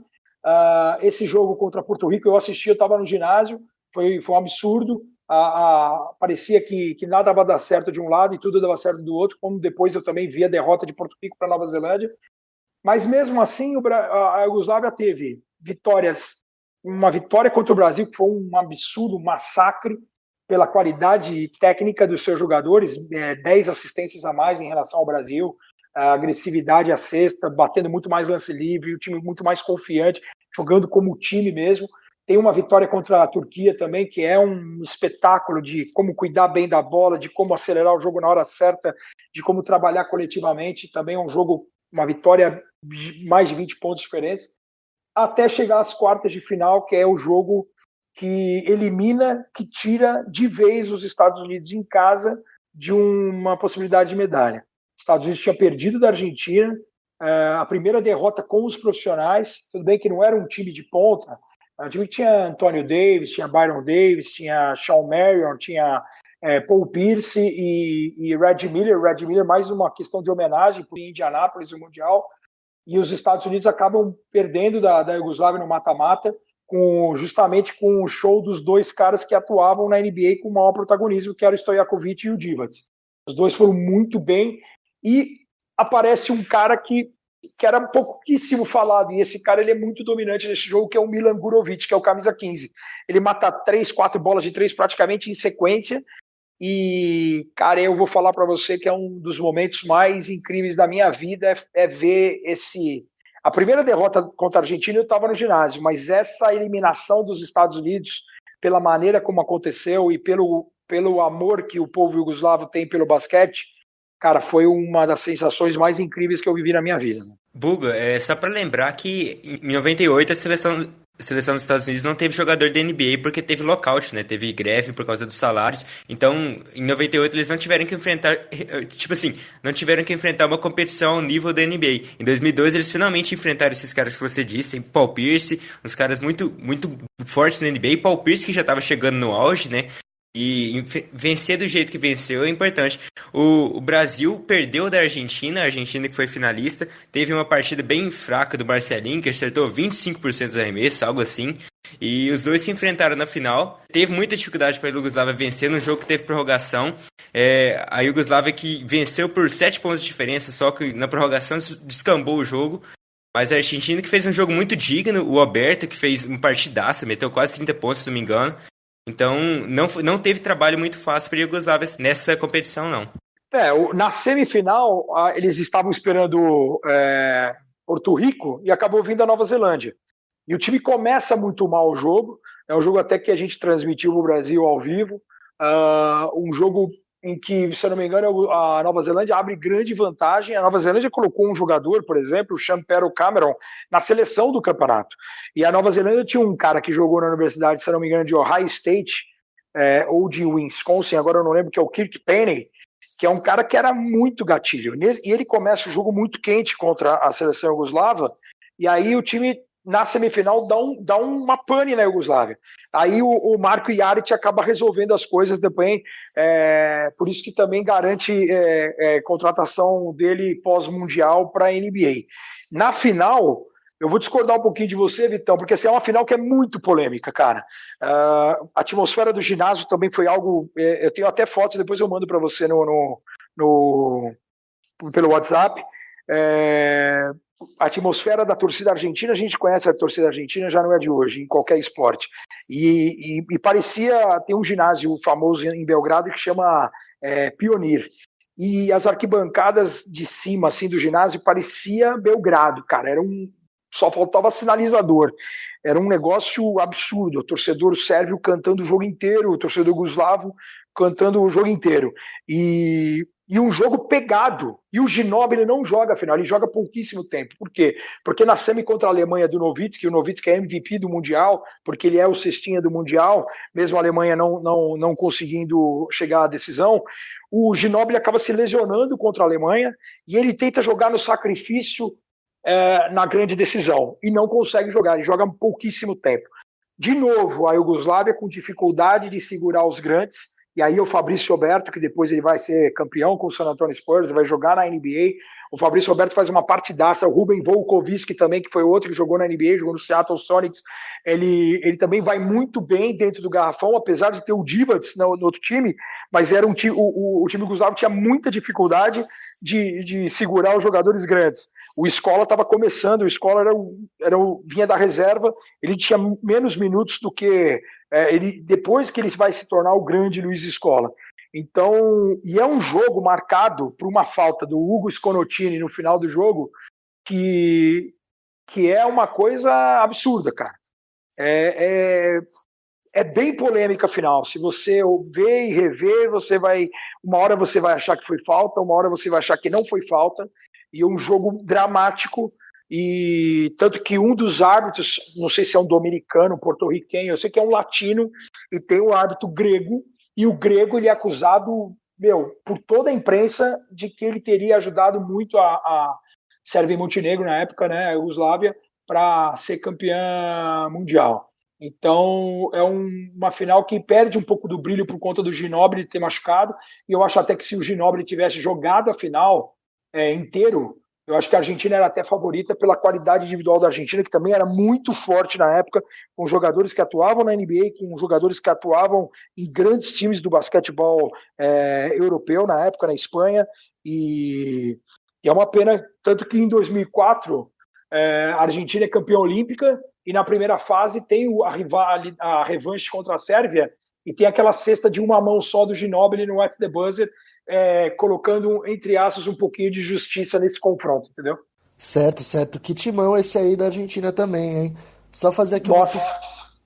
Esse jogo contra Porto Rico eu assisti, eu estava no ginásio, foi um absurdo, parecia que nada ia dar certo de um lado e tudo dava certo do outro, como depois eu também vi a derrota de Porto Rico para Nova Zelândia, mas mesmo assim a Iugoslávia teve uma vitória contra o Brasil que foi um absurdo, um massacre pela qualidade técnica dos seus jogadores, 10 assistências a mais em relação ao Brasil, a agressividade à cesta, batendo muito mais lance livre, o time muito mais confiante, jogando como time mesmo. Tem uma vitória contra a Turquia também, que é um espetáculo de como cuidar bem da bola, de como acelerar o jogo na hora certa, de como trabalhar coletivamente. Também é um jogo, uma vitória de mais de 20 pontos de diferença, até chegar às quartas de final, que é o jogo que elimina, que tira de vez os Estados Unidos em casa de uma possibilidade de medalha. Os Estados Unidos tinha perdido da Argentina, a primeira derrota com os profissionais, tudo bem que não era um time de ponta, o time tinha Antonio Davis, tinha Byron Davis, tinha Shawn Marion, tinha Paul Pierce e Reggie Miller, mais uma questão de homenagem por Indianápolis, o Mundial, e os Estados Unidos acabam perdendo da Iugoslávia no mata-mata, justamente com o show dos dois caras que atuavam na NBA com o maior protagonismo, que era o Stojakovic e o Divac. Os dois foram muito bem, e aparece um cara que era pouquíssimo falado, e esse cara ele é muito dominante nesse jogo, que é o Milan Gurovic, que é o camisa 15. Ele mata 3, 4 bolas de 3 praticamente em sequência, e, cara, eu vou falar para você que é um dos momentos mais incríveis da minha vida, ver a primeira derrota contra a Argentina eu estava no ginásio, mas essa eliminação dos Estados Unidos, pela maneira como aconteceu e pelo amor que o povo iugoslavo tem pelo basquete, cara, foi uma das sensações mais incríveis que eu vivi na minha vida. Buga, só pra lembrar que em 98 a seleção dos Estados Unidos não teve jogador da NBA porque teve lockout, né? Teve greve por causa dos salários. Então, em 98 eles não tiveram que enfrentar, não tiveram que enfrentar uma competição ao nível da NBA. Em 2002 eles finalmente enfrentaram esses caras que você disse, tem Paul Pierce, uns caras muito, muito fortes na NBA. Paul Pierce que já tava chegando no auge, né? E vencer do jeito que venceu é importante. O Brasil perdeu da Argentina, a Argentina que foi finalista, teve uma partida bem fraca do Marcelinho, que acertou 25% dos arremessos, algo assim. E os dois se enfrentaram na final. Teve muita dificuldade para a Iugoslávia vencer no jogo que teve prorrogação. A Iugoslávia que venceu por 7 pontos de diferença, só que na prorrogação descambou o jogo. Mas a Argentina que fez um jogo muito digno, o Alberto que fez uma partidaça, meteu quase 30 pontos, se não me engano. Então, não teve trabalho muito fácil para a Iugoslávia nessa competição, não. Na semifinal, eles estavam esperando Porto Rico e acabou vindo a Nova Zelândia. E o time começa muito mal o jogo. É um jogo até que a gente transmitiu no Brasil ao vivo. Um jogo em que, se eu não me engano, a Nova Zelândia abre grande vantagem. A Nova Zelândia colocou um jogador, por exemplo, o Champero Cameron, na seleção do campeonato. E a Nova Zelândia tinha um cara que jogou na universidade, se eu não me engano, de Ohio State, ou de Wisconsin, agora eu não lembro, que é o Kirk Penney, que é um cara que era muito gatilho. E ele começa o jogo muito quente contra a seleção iugoslava, e aí o time, na semifinal, dá uma pane na Iugoslávia. Aí o Marko Jaric acaba resolvendo as coisas depois, por isso que também garante contratação dele pós-mundial para a NBA. Na final, eu vou discordar um pouquinho de você, Vitão, porque assim, é uma final que é muito polêmica, cara. A atmosfera do ginásio também foi algo... eu tenho até fotos, depois eu mando para você pelo WhatsApp. A atmosfera da torcida argentina, a gente conhece a torcida argentina, já não é de hoje, em qualquer esporte. E parecia ter um ginásio famoso em Belgrado que chama Pionir. E as arquibancadas de cima assim, do ginásio parecia Belgrado, cara. Só faltava sinalizador. Era um negócio absurdo. O torcedor sérvio cantando o jogo inteiro, o torcedor iugoslavo cantando o jogo inteiro. E um jogo pegado. E o Ginóbili não joga a final, ele joga pouquíssimo tempo. Por quê? Porque na semi contra a Alemanha do Nowitzki, o Nowitzki é MVP do Mundial, porque ele é o cestinha do Mundial, mesmo a Alemanha não conseguindo chegar à decisão, o Ginóbili acaba se lesionando contra a Alemanha e ele tenta jogar no sacrifício na grande decisão e não consegue jogar, ele joga pouquíssimo tempo. De novo, a Iugoslávia com dificuldade de segurar os grandes, e aí o Fabrício Roberto, que depois ele vai ser campeão com o San Antonio Spurs, vai jogar na NBA. O Fabrício Roberto faz uma partidaça. O Ruben Volkovic também, que foi outro que jogou na NBA, jogou no Seattle Sonics, ele também vai muito bem dentro do garrafão, apesar de ter o Divac no outro time, mas era o time Gustavo tinha muita dificuldade de segurar os jogadores grandes. O Scola estava começando, o Scola vinha da reserva, ele tinha menos minutos do que depois que ele vai se tornar o grande Luiz Scola. Então, e é um jogo marcado por uma falta do Ugo Sconotini no final do jogo, que é uma coisa absurda, cara. É bem polêmica a final. Se você ver e rever, uma hora você vai achar que foi falta, uma hora você vai achar que não foi falta, e é um jogo dramático. E tanto que um dos árbitros, não sei se é um dominicano, porto-riquenho, eu sei que é um latino, e tem um árbitro grego, e o grego ele é acusado, por toda a imprensa, de que ele teria ajudado muito a Sérvia e Montenegro na época, né, a Iugoslávia, para ser campeã mundial. Então é uma final que perde um pouco do brilho por conta do Ginóbili ter machucado, e eu acho até que se o Ginóbili tivesse jogado a final inteiro, eu acho que a Argentina era até favorita pela qualidade individual da Argentina, que também era muito forte na época, com jogadores que atuavam na NBA, com jogadores que atuavam em grandes times do basquetebol europeu na época, na Espanha, e é uma pena, tanto que em 2004 a Argentina é campeã olímpica, e na primeira fase tem a revanche contra a Sérvia, e tem aquela cesta de uma mão só do Ginóbili no at the buzzer, colocando, entre aspas, um pouquinho de justiça nesse confronto, entendeu? Certo. Que timão esse aí da Argentina também, hein? Só fazer aqui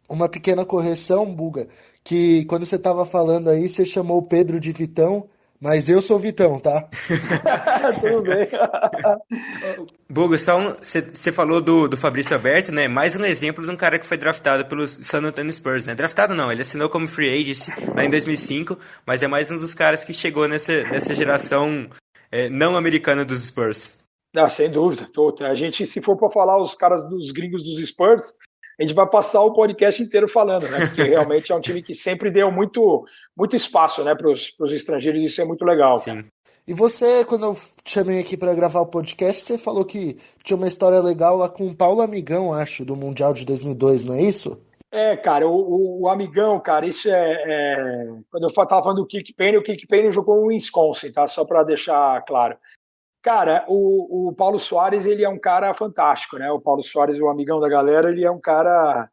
uma pequena correção, Buga, que quando você tava falando aí, você chamou o Pedro de Vitão, mas eu sou Vitão, tá? Tudo bem. Buga, você falou do Fabrício Roberto, né? Mais um exemplo de um cara que foi draftado pelo San Antonio Spurs, né? Draftado não, ele assinou como free agent lá em 2005, mas é mais um dos caras que chegou nessa geração não americana dos Spurs. Não, sem dúvida. A gente, se for para falar os caras dos gringos dos Spurs, a gente vai passar o podcast inteiro falando, né? Porque realmente é um time que sempre deu muito espaço, né, para os estrangeiros, e isso é muito legal. Sim. E você, quando eu te chamei aqui para gravar o podcast, você falou que tinha uma história legal lá com o Paulo Amigão, acho, do Mundial de 2002, não é isso? Cara, o Amigão, cara, isso quando eu estava falando do Kirk Payne jogou no Wisconsin, tá? Só para deixar claro. Cara, o Paulo Soares, ele é um cara fantástico, né? O Paulo Soares, o amigão da galera, ele é um cara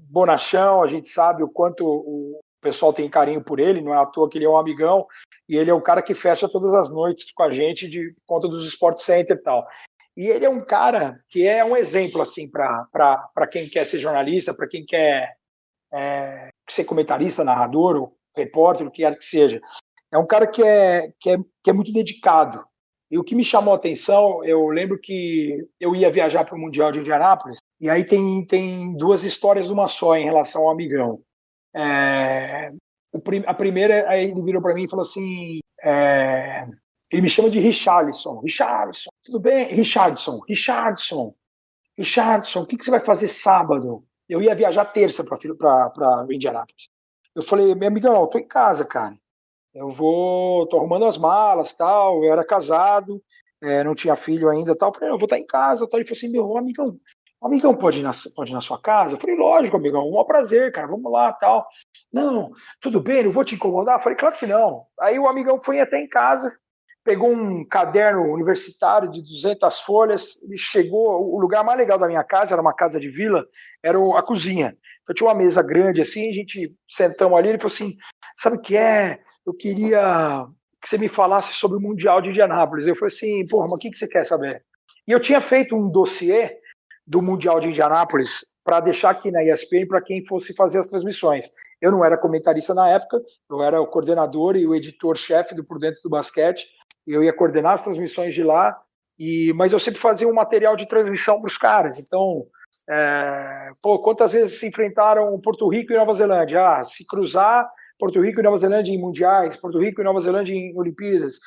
bonachão, a gente sabe o quanto o pessoal tem carinho por ele, não é à toa que ele é um amigão, e ele é o cara que fecha todas as noites com a gente de conta dos Sport Center e tal. E ele é um cara que é um exemplo, assim, para quem quer ser jornalista, para quem quer ser comentarista, narrador, repórter, o que quer que seja. É um cara que é muito dedicado. E o que me chamou a atenção, eu lembro que eu ia viajar para o Mundial de Indianápolis, e aí tem duas histórias numa só em relação ao amigão. A primeira, aí ele virou para mim e falou assim, ele me chama de Richarlison, tudo bem? Richardson, o que você vai fazer sábado? Eu ia viajar terça para Indianápolis. Eu falei, meu amigão, eu tô em casa, cara. Tô arrumando as malas, tal. Eu era casado, não tinha filho ainda, tal. Eu falei, eu vou estar em casa, tal. Ele falou assim, meu amigão pode ir na sua casa? Eu falei, lógico, amigão, um maior prazer, cara, vamos lá, tal. Não, tudo bem, não vou te incomodar? Eu falei, claro que não. Aí o amigão foi até em casa, pegou um caderno universitário de 200 folhas, ele chegou, o lugar mais legal da minha casa, era uma casa de vila, era a cozinha. Então tinha uma mesa grande assim, a gente sentamos ali, ele falou assim, sabe o que é? Eu queria que você me falasse sobre o Mundial de Indianápolis. Eu falei assim, porra, mas o que você quer saber? E eu tinha feito um dossiê do Mundial de Indianápolis para deixar aqui na ESPN para quem fosse fazer as transmissões. Eu não era comentarista na época, eu era o coordenador e o editor-chefe do Por Dentro do Basquete, eu ia coordenar as transmissões de lá, mas eu sempre fazia um material de transmissão para os caras. Então, quantas vezes se enfrentaram Porto Rico e Nova Zelândia? Se cruzar Porto Rico e Nova Zelândia em mundiais, Porto Rico e Nova Zelândia em Olimpíadas,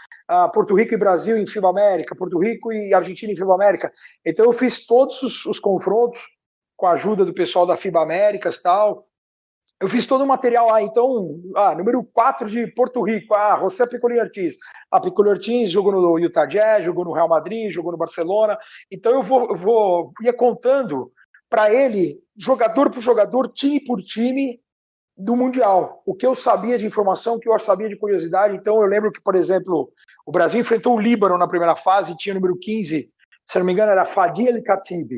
Porto Rico e Brasil em FIBA América, Porto Rico e Argentina em FIBA América. Então eu fiz todos os confrontos com a ajuda do pessoal da FIBA Américas e tal. Eu fiz todo o material lá. Então, número 4 de Porto Rico, José Piccoli Ortiz. Piccoli Ortiz jogou no Utah Jazz, jogou no Real Madrid, jogou no Barcelona. Então eu ia contando para ele, jogador por jogador, time por time, do Mundial. O que eu sabia de informação, o que eu sabia de curiosidade. Então eu lembro que, por exemplo, o Brasil enfrentou o Líbano na primeira fase, tinha o número 15, se não me engano era Fadi El Khatib.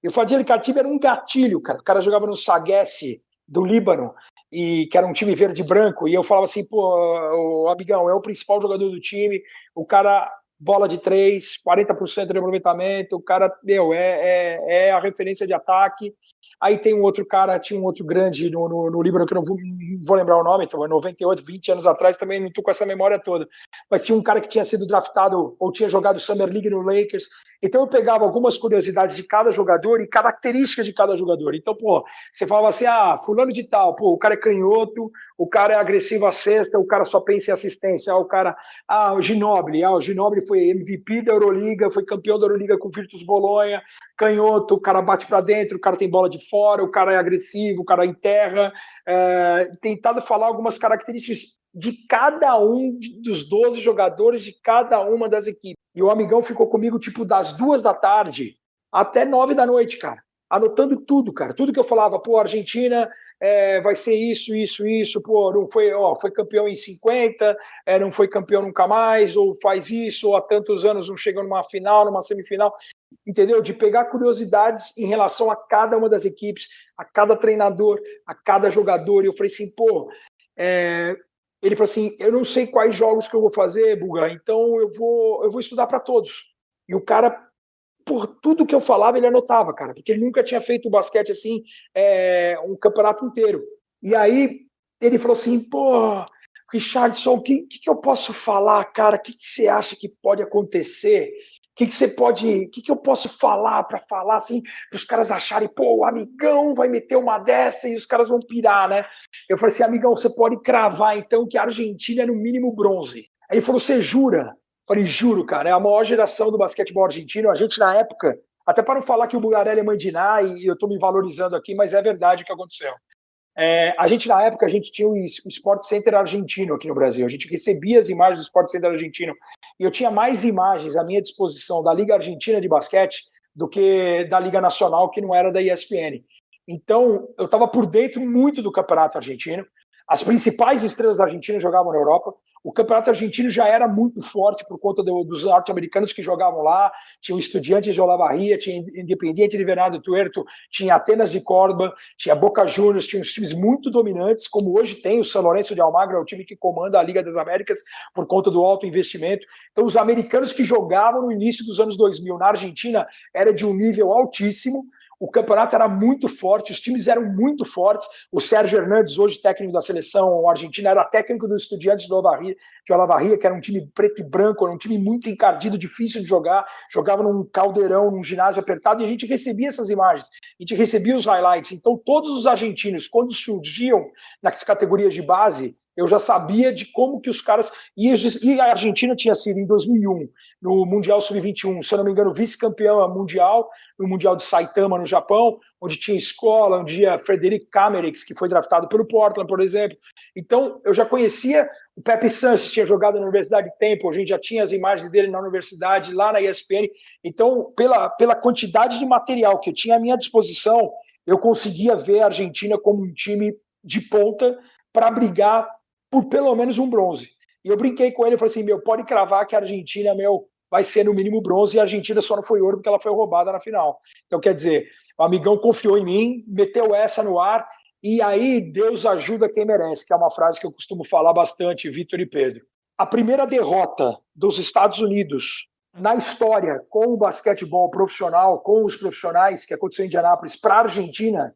E o Fadi El Khatib era um gatilho, cara. O cara jogava no Sagesse do Líbano, e que era um time verde e branco, e eu falava assim, o amigão, é o principal jogador do time, o cara, bola de 3, 40% de aproveitamento, o cara, é a referência de ataque. Aí tem um outro cara, tinha um outro grande no Líbano, que eu não vou lembrar o nome, então, 98, 20 anos atrás, também não estou com essa memória toda, mas tinha um cara que tinha sido draftado, ou tinha jogado Summer League no Lakers. Então eu pegava algumas curiosidades de cada jogador e características de cada jogador. Então, você falava assim, fulano de tal, o cara é canhoto, o cara é agressivo à cesta, o cara só pensa em assistência, o cara, o Ginobili foi MVP da Euroliga, foi campeão da Euroliga com o Virtus Bolonha, canhoto, o cara bate para dentro, o cara tem bola de fora, o cara é agressivo, o cara enterra. Tentado falar algumas características de cada um dos 12 jogadores de cada uma das equipes. E o amigão ficou comigo tipo das 2 da tarde até 9 da noite, cara, anotando tudo, cara, tudo que eu falava. Argentina vai ser isso, não foi, foi campeão em 50, não foi campeão nunca mais, ou faz isso, ou há tantos anos não chega numa final, numa semifinal, entendeu? De pegar curiosidades em relação a cada uma das equipes, a cada treinador, a cada jogador. E eu falei assim, ele falou assim, eu não sei quais jogos que eu vou fazer, Buga, então eu vou estudar para todos. E o cara, por tudo que eu falava, ele anotava, cara, porque ele nunca tinha feito basquete assim, um campeonato inteiro. E aí ele falou assim, Richardson, o que eu posso falar, cara? O que você acha que pode acontecer? O que eu posso falar para falar assim, para os caras acharem, o amigão vai meter uma dessa e os caras vão pirar, né? Eu falei assim, amigão, você pode cravar então que a Argentina é no mínimo bronze. Aí ele falou, você jura? Eu falei, juro, cara, é a maior geração do basquetebol argentino. A gente na época, até para não falar que o Bugarelli é Mandiná e eu estou me valorizando aqui, mas é verdade o que aconteceu. A gente na época, a gente tinha o Sport Center argentino aqui no Brasil, a gente recebia as imagens do Sport Center argentino, e eu tinha mais imagens à minha disposição da Liga Argentina de Basquete do que da Liga Nacional, que não era da ESPN. Então, eu estava por dentro muito do campeonato argentino. As principais estrelas da Argentina jogavam na Europa. O campeonato argentino já era muito forte por conta dos norte-americanos que jogavam lá. Tinha o Estudiantes de Olavarria, tinha Independiente de Venado Tuerto, tinha Atenas de Córdoba, tinha Boca Juniors, tinha uns times muito dominantes, como hoje tem o São Lourenço de Almagro, é o time que comanda a Liga das Américas por conta do alto investimento. Então, os americanos que jogavam no início dos anos 2000 na Argentina era de um nível altíssimo. o campeonato era muito forte, os times eram muito fortes. O Sérgio Hernandes, hoje técnico da seleção argentina, era técnico dos Estudiantes de Olavarria, que era um time preto e branco, era um time muito encardido, difícil de jogar, jogava num caldeirão, num ginásio apertado, e a gente recebia essas imagens, a gente recebia os highlights. Então todos os argentinos, quando surgiam nas categorias de base, eu já sabia de como que os caras... E a Argentina tinha sido, em 2001, no Mundial Sub-21, se eu não me engano, vice-campeã mundial, no Mundial de Saitama, no Japão, onde tinha escola, onde tinha Frederic Kamerix, que foi draftado pelo Portland, por exemplo. Então, eu já conhecia o Pepe Sanches, tinha jogado na Universidade de Temple, a gente já tinha as imagens dele na universidade, lá na ESPN. Então, pela quantidade de material que eu tinha à minha disposição, eu conseguia ver a Argentina como um time de ponta para brigar por pelo menos um bronze. E eu brinquei com ele, eu falei assim, pode cravar que a Argentina, vai ser no mínimo bronze, e a Argentina só não foi ouro porque ela foi roubada na final. Então, quer dizer, o amigão confiou em mim, meteu essa no ar, e aí Deus ajuda quem merece, que é uma frase que eu costumo falar bastante, Vitor e Pedro. A primeira derrota dos Estados Unidos na história com o basquetebol profissional, com os profissionais, que aconteceu em Indianápolis, para a Argentina,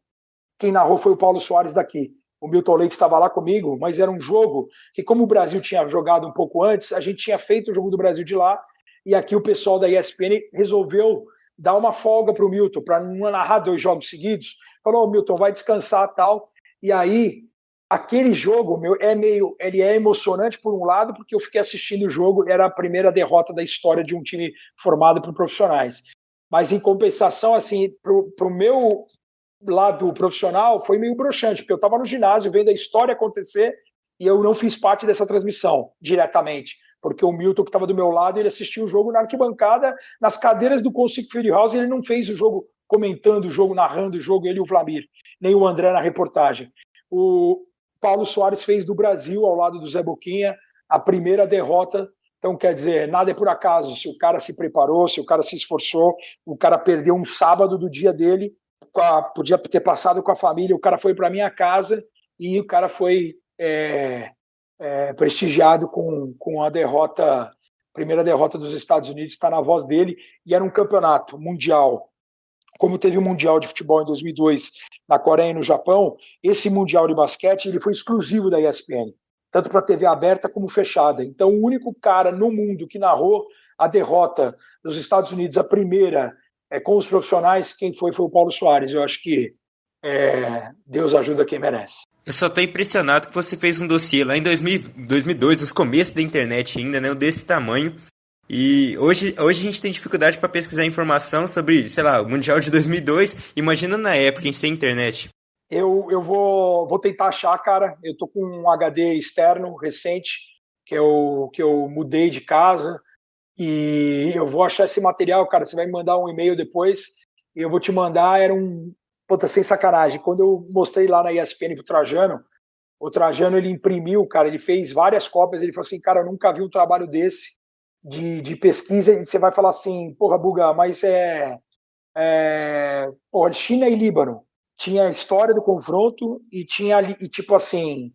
quem narrou foi o Paulo Soares daqui. O Milton Leite estava lá comigo, mas era um jogo que, como o Brasil tinha jogado um pouco antes, a gente tinha feito o jogo do Brasil de lá, e aqui o pessoal da ESPN resolveu dar uma folga para o Milton, para não narrar 2 jogos seguidos. Falou, Milton, vai descansar e tal. E aí, aquele jogo, ele é emocionante por um lado, porque eu fiquei assistindo o jogo, era a primeira derrota da história de um time formado por profissionais. Mas, em compensação, assim, pro meu lado profissional, foi meio broxante, porque eu estava no ginásio vendo a história acontecer e eu não fiz parte dessa transmissão diretamente, porque o Milton, que estava do meu lado, ele assistiu o jogo na arquibancada, nas cadeiras do Consic Field House, e ele não fez o jogo comentando o jogo, narrando o jogo, ele e o Vlamir, nem o André na reportagem. O Paulo Soares fez do Brasil, ao lado do Zé Boquinha, a primeira derrota. Então, quer dizer, nada é por acaso. Se o cara se preparou, se o cara se esforçou, o cara perdeu um sábado do dia dele, podia ter passado com a família, o cara foi para minha casa e o cara foi prestigiado com a derrota, primeira derrota dos Estados Unidos, está na voz dele, e era um campeonato mundial, como teve o Mundial de Futebol em 2002 na Coreia e no Japão. Esse Mundial de Basquete ele foi exclusivo da ESPN, tanto para TV aberta como fechada. Então, o único cara no mundo que narrou a derrota dos Estados Unidos, a primeira, com os profissionais, quem foi o Paulo Soares. Eu acho que Deus ajuda quem merece. Eu só tô impressionado que você fez um dossiê lá em 2002, nos começos da internet ainda, né, desse tamanho. E hoje a gente tem dificuldade para pesquisar informação sobre, sei lá, o Mundial de 2002. Imagina na época, sem internet. Eu vou tentar achar, cara. Eu tô com um HD externo recente, que eu mudei de casa. E eu vou achar esse material, cara. Você vai me mandar um e-mail depois e eu vou te mandar. Puta, sem sacanagem. Quando eu mostrei lá na ESPN pro Trajano, o Trajano, ele imprimiu, cara, ele fez várias cópias. Ele falou assim, cara, eu nunca vi um trabalho desse de pesquisa. E você vai falar assim, porra, Buga, mas porra, China e Líbano. Tinha a história do confronto e tinha, e tipo assim,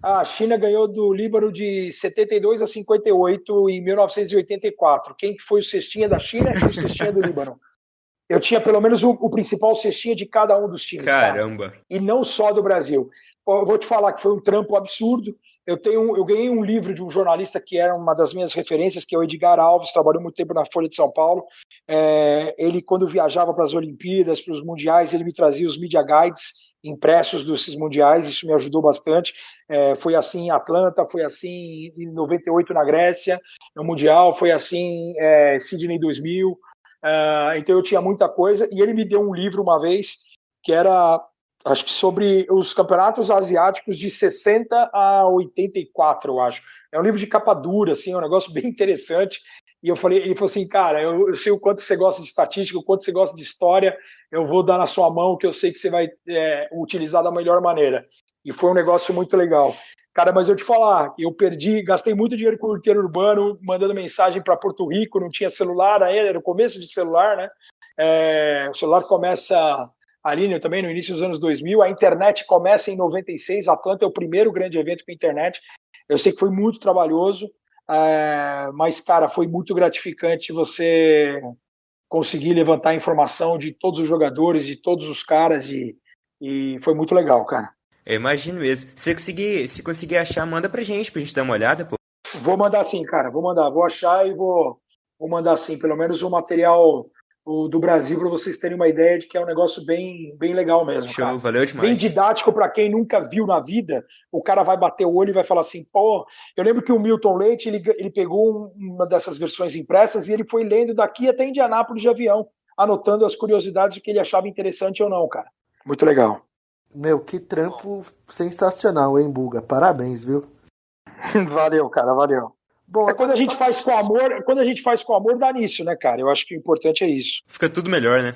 a China ganhou do Líbano de 72 a 58 em 1984. Quem que foi o cestinha da China e o cestinha do Líbano? Eu tinha pelo menos o principal cestinha de cada um dos times. Caramba! Cara. E não só do Brasil. Eu vou te falar que foi um trampo absurdo. Eu ganhei um livro de um jornalista que era uma das minhas referências, que é o Edgar Alves, trabalhou muito tempo na Folha de São Paulo. Ele, quando viajava para as Olimpíadas, para os Mundiais, ele me trazia os media guides impressos desses mundiais, isso me ajudou bastante. Foi assim em Atlanta, foi assim em 98 na Grécia, no Mundial, foi assim Sydney 2000. Então eu tinha muita coisa, e ele me deu um livro uma vez que era, acho que sobre os campeonatos asiáticos de 60 a 84, eu acho. É um livro de capa dura, assim, é um negócio bem interessante. E ele falou assim, cara, eu sei o quanto você gosta de estatística, o quanto você gosta de história, eu vou dar na sua mão, que eu sei que você vai utilizar da melhor maneira. E foi um negócio muito legal. Cara, mas eu te falar, eu gastei muito dinheiro com o roteiro urbano, mandando mensagem para Porto Rico, não tinha celular ainda, era o começo de celular, né? O celular começa ali também no início dos anos 2000, a internet começa em 96, Atlanta é o primeiro grande evento com internet. Eu sei que foi muito trabalhoso, mas, cara, foi muito gratificante você consegui levantar informação de todos os jogadores, de todos os caras, e foi muito legal, cara. Eu imagino mesmo. Se conseguir achar, manda pra gente dar uma olhada, pô. Vou mandar sim, cara. Vou achar e vou mandar sim. Pelo menos o material do Brasil, para vocês terem uma ideia de que é um negócio bem, bem legal mesmo. Show, cara. Valeu demais. Bem didático para quem nunca viu na vida. O cara vai bater o olho e vai falar assim, pô... Eu lembro que o Milton Leite, ele pegou uma dessas versões impressas e ele foi lendo daqui até Indianápolis de avião, anotando as curiosidades que ele achava interessante ou não, cara. Muito legal. Meu, que trampo sensacional, hein, Buga? Parabéns, viu? Valeu, cara, valeu. Bom, quando a gente faz com amor, dá nisso, né, cara? Eu acho que o importante é isso. Fica tudo melhor, né?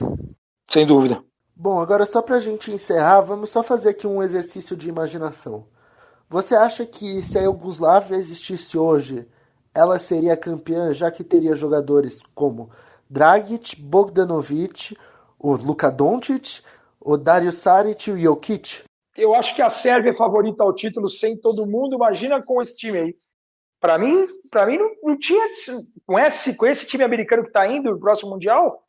Sem dúvida. Bom, agora só pra gente encerrar, vamos só fazer aqui um exercício de imaginação. Você acha que se a Iugoslávia existisse hoje, ela seria campeã, já que teria jogadores como Dragic, Bogdanovic, o Luka Doncic, o Dario Saric e o Jokic? Eu acho que a Sérvia é favorita ao título sem todo mundo. Imagina com esse time aí. Para mim não tinha... Com esse time americano que está indo no próximo Mundial,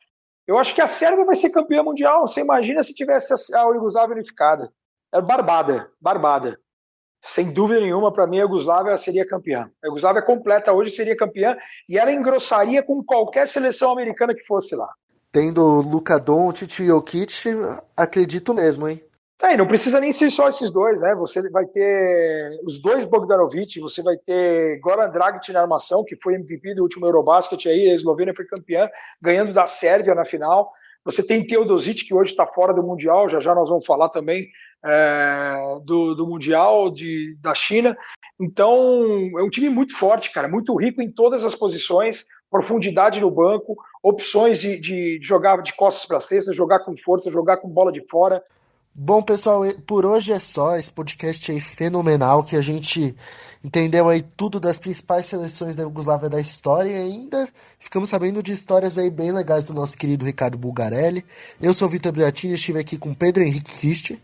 eu acho que a Sérvia vai ser campeã mundial. Você imagina se tivesse a Iugoslávia unificada. É barbada. Sem dúvida nenhuma, para mim a Iugoslávia seria campeã. A Iugoslávia completa hoje seria campeã e ela engrossaria com qualquer seleção americana que fosse lá. Tendo Luka Doncic e Jokic, acredito mesmo, hein? Tá, e não precisa nem ser só esses dois, né? Você vai ter os dois Bogdanovic, você vai ter Goran Dragic na armação, que foi MVP do último Eurobasket aí, a Eslovênia foi campeã, ganhando da Sérvia na final. Você tem Teodosic, que hoje está fora do Mundial, já nós vamos falar também do Mundial da China. Então, é um time muito forte, cara, muito rico em todas as posições, profundidade no banco, opções de jogar de costas para cesta, jogar com força, jogar com bola de fora. Bom, pessoal, por hoje é só. Esse podcast aí fenomenal, que a gente entendeu aí tudo das principais seleções da Iugoslávia da história e ainda ficamos sabendo de histórias aí bem legais do nosso querido Ricardo Bulgarelli. Eu sou o Vitor Briatini, estive aqui com Pedro Henrique Kist.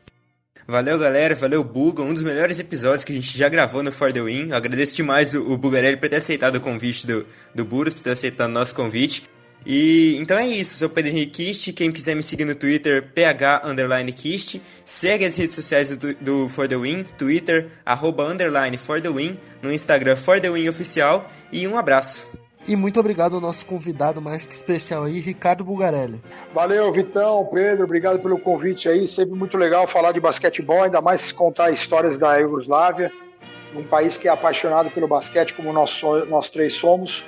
Valeu, galera. Valeu, Buga. Um dos melhores episódios que a gente já gravou no For The Win. Eu agradeço demais o Bulgarelli por ter aceitado o convite do Buros, por ter aceitado o nosso convite. E então é isso, sou o Pedro Henrique Kist. Quem quiser me seguir no Twitter, PH_Kist. Segue as redes sociais do For The Win, Twitter, @_For The Win, no Instagram For The Win Oficial. E um abraço. E muito obrigado ao nosso convidado mais que especial aí, Ricardo Bulgarelli. Valeu, Vitão, Pedro, obrigado pelo convite aí. Sempre muito legal falar de basquetebol, ainda mais contar histórias da Iugoslávia, um país que é apaixonado pelo basquete, como nós três somos,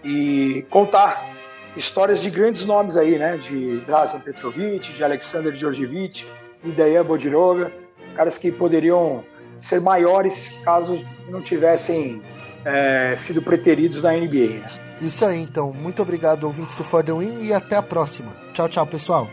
e contar histórias de grandes nomes aí, né? De Drazen Petrovic, de Alexander Djordjevic, de Dejan Bodiroga, caras que poderiam ser maiores caso não tivessem sido preteridos na NBA. Né? Isso aí, então. Muito obrigado, ouvintes do For The Win, e até a próxima. Tchau, tchau, pessoal.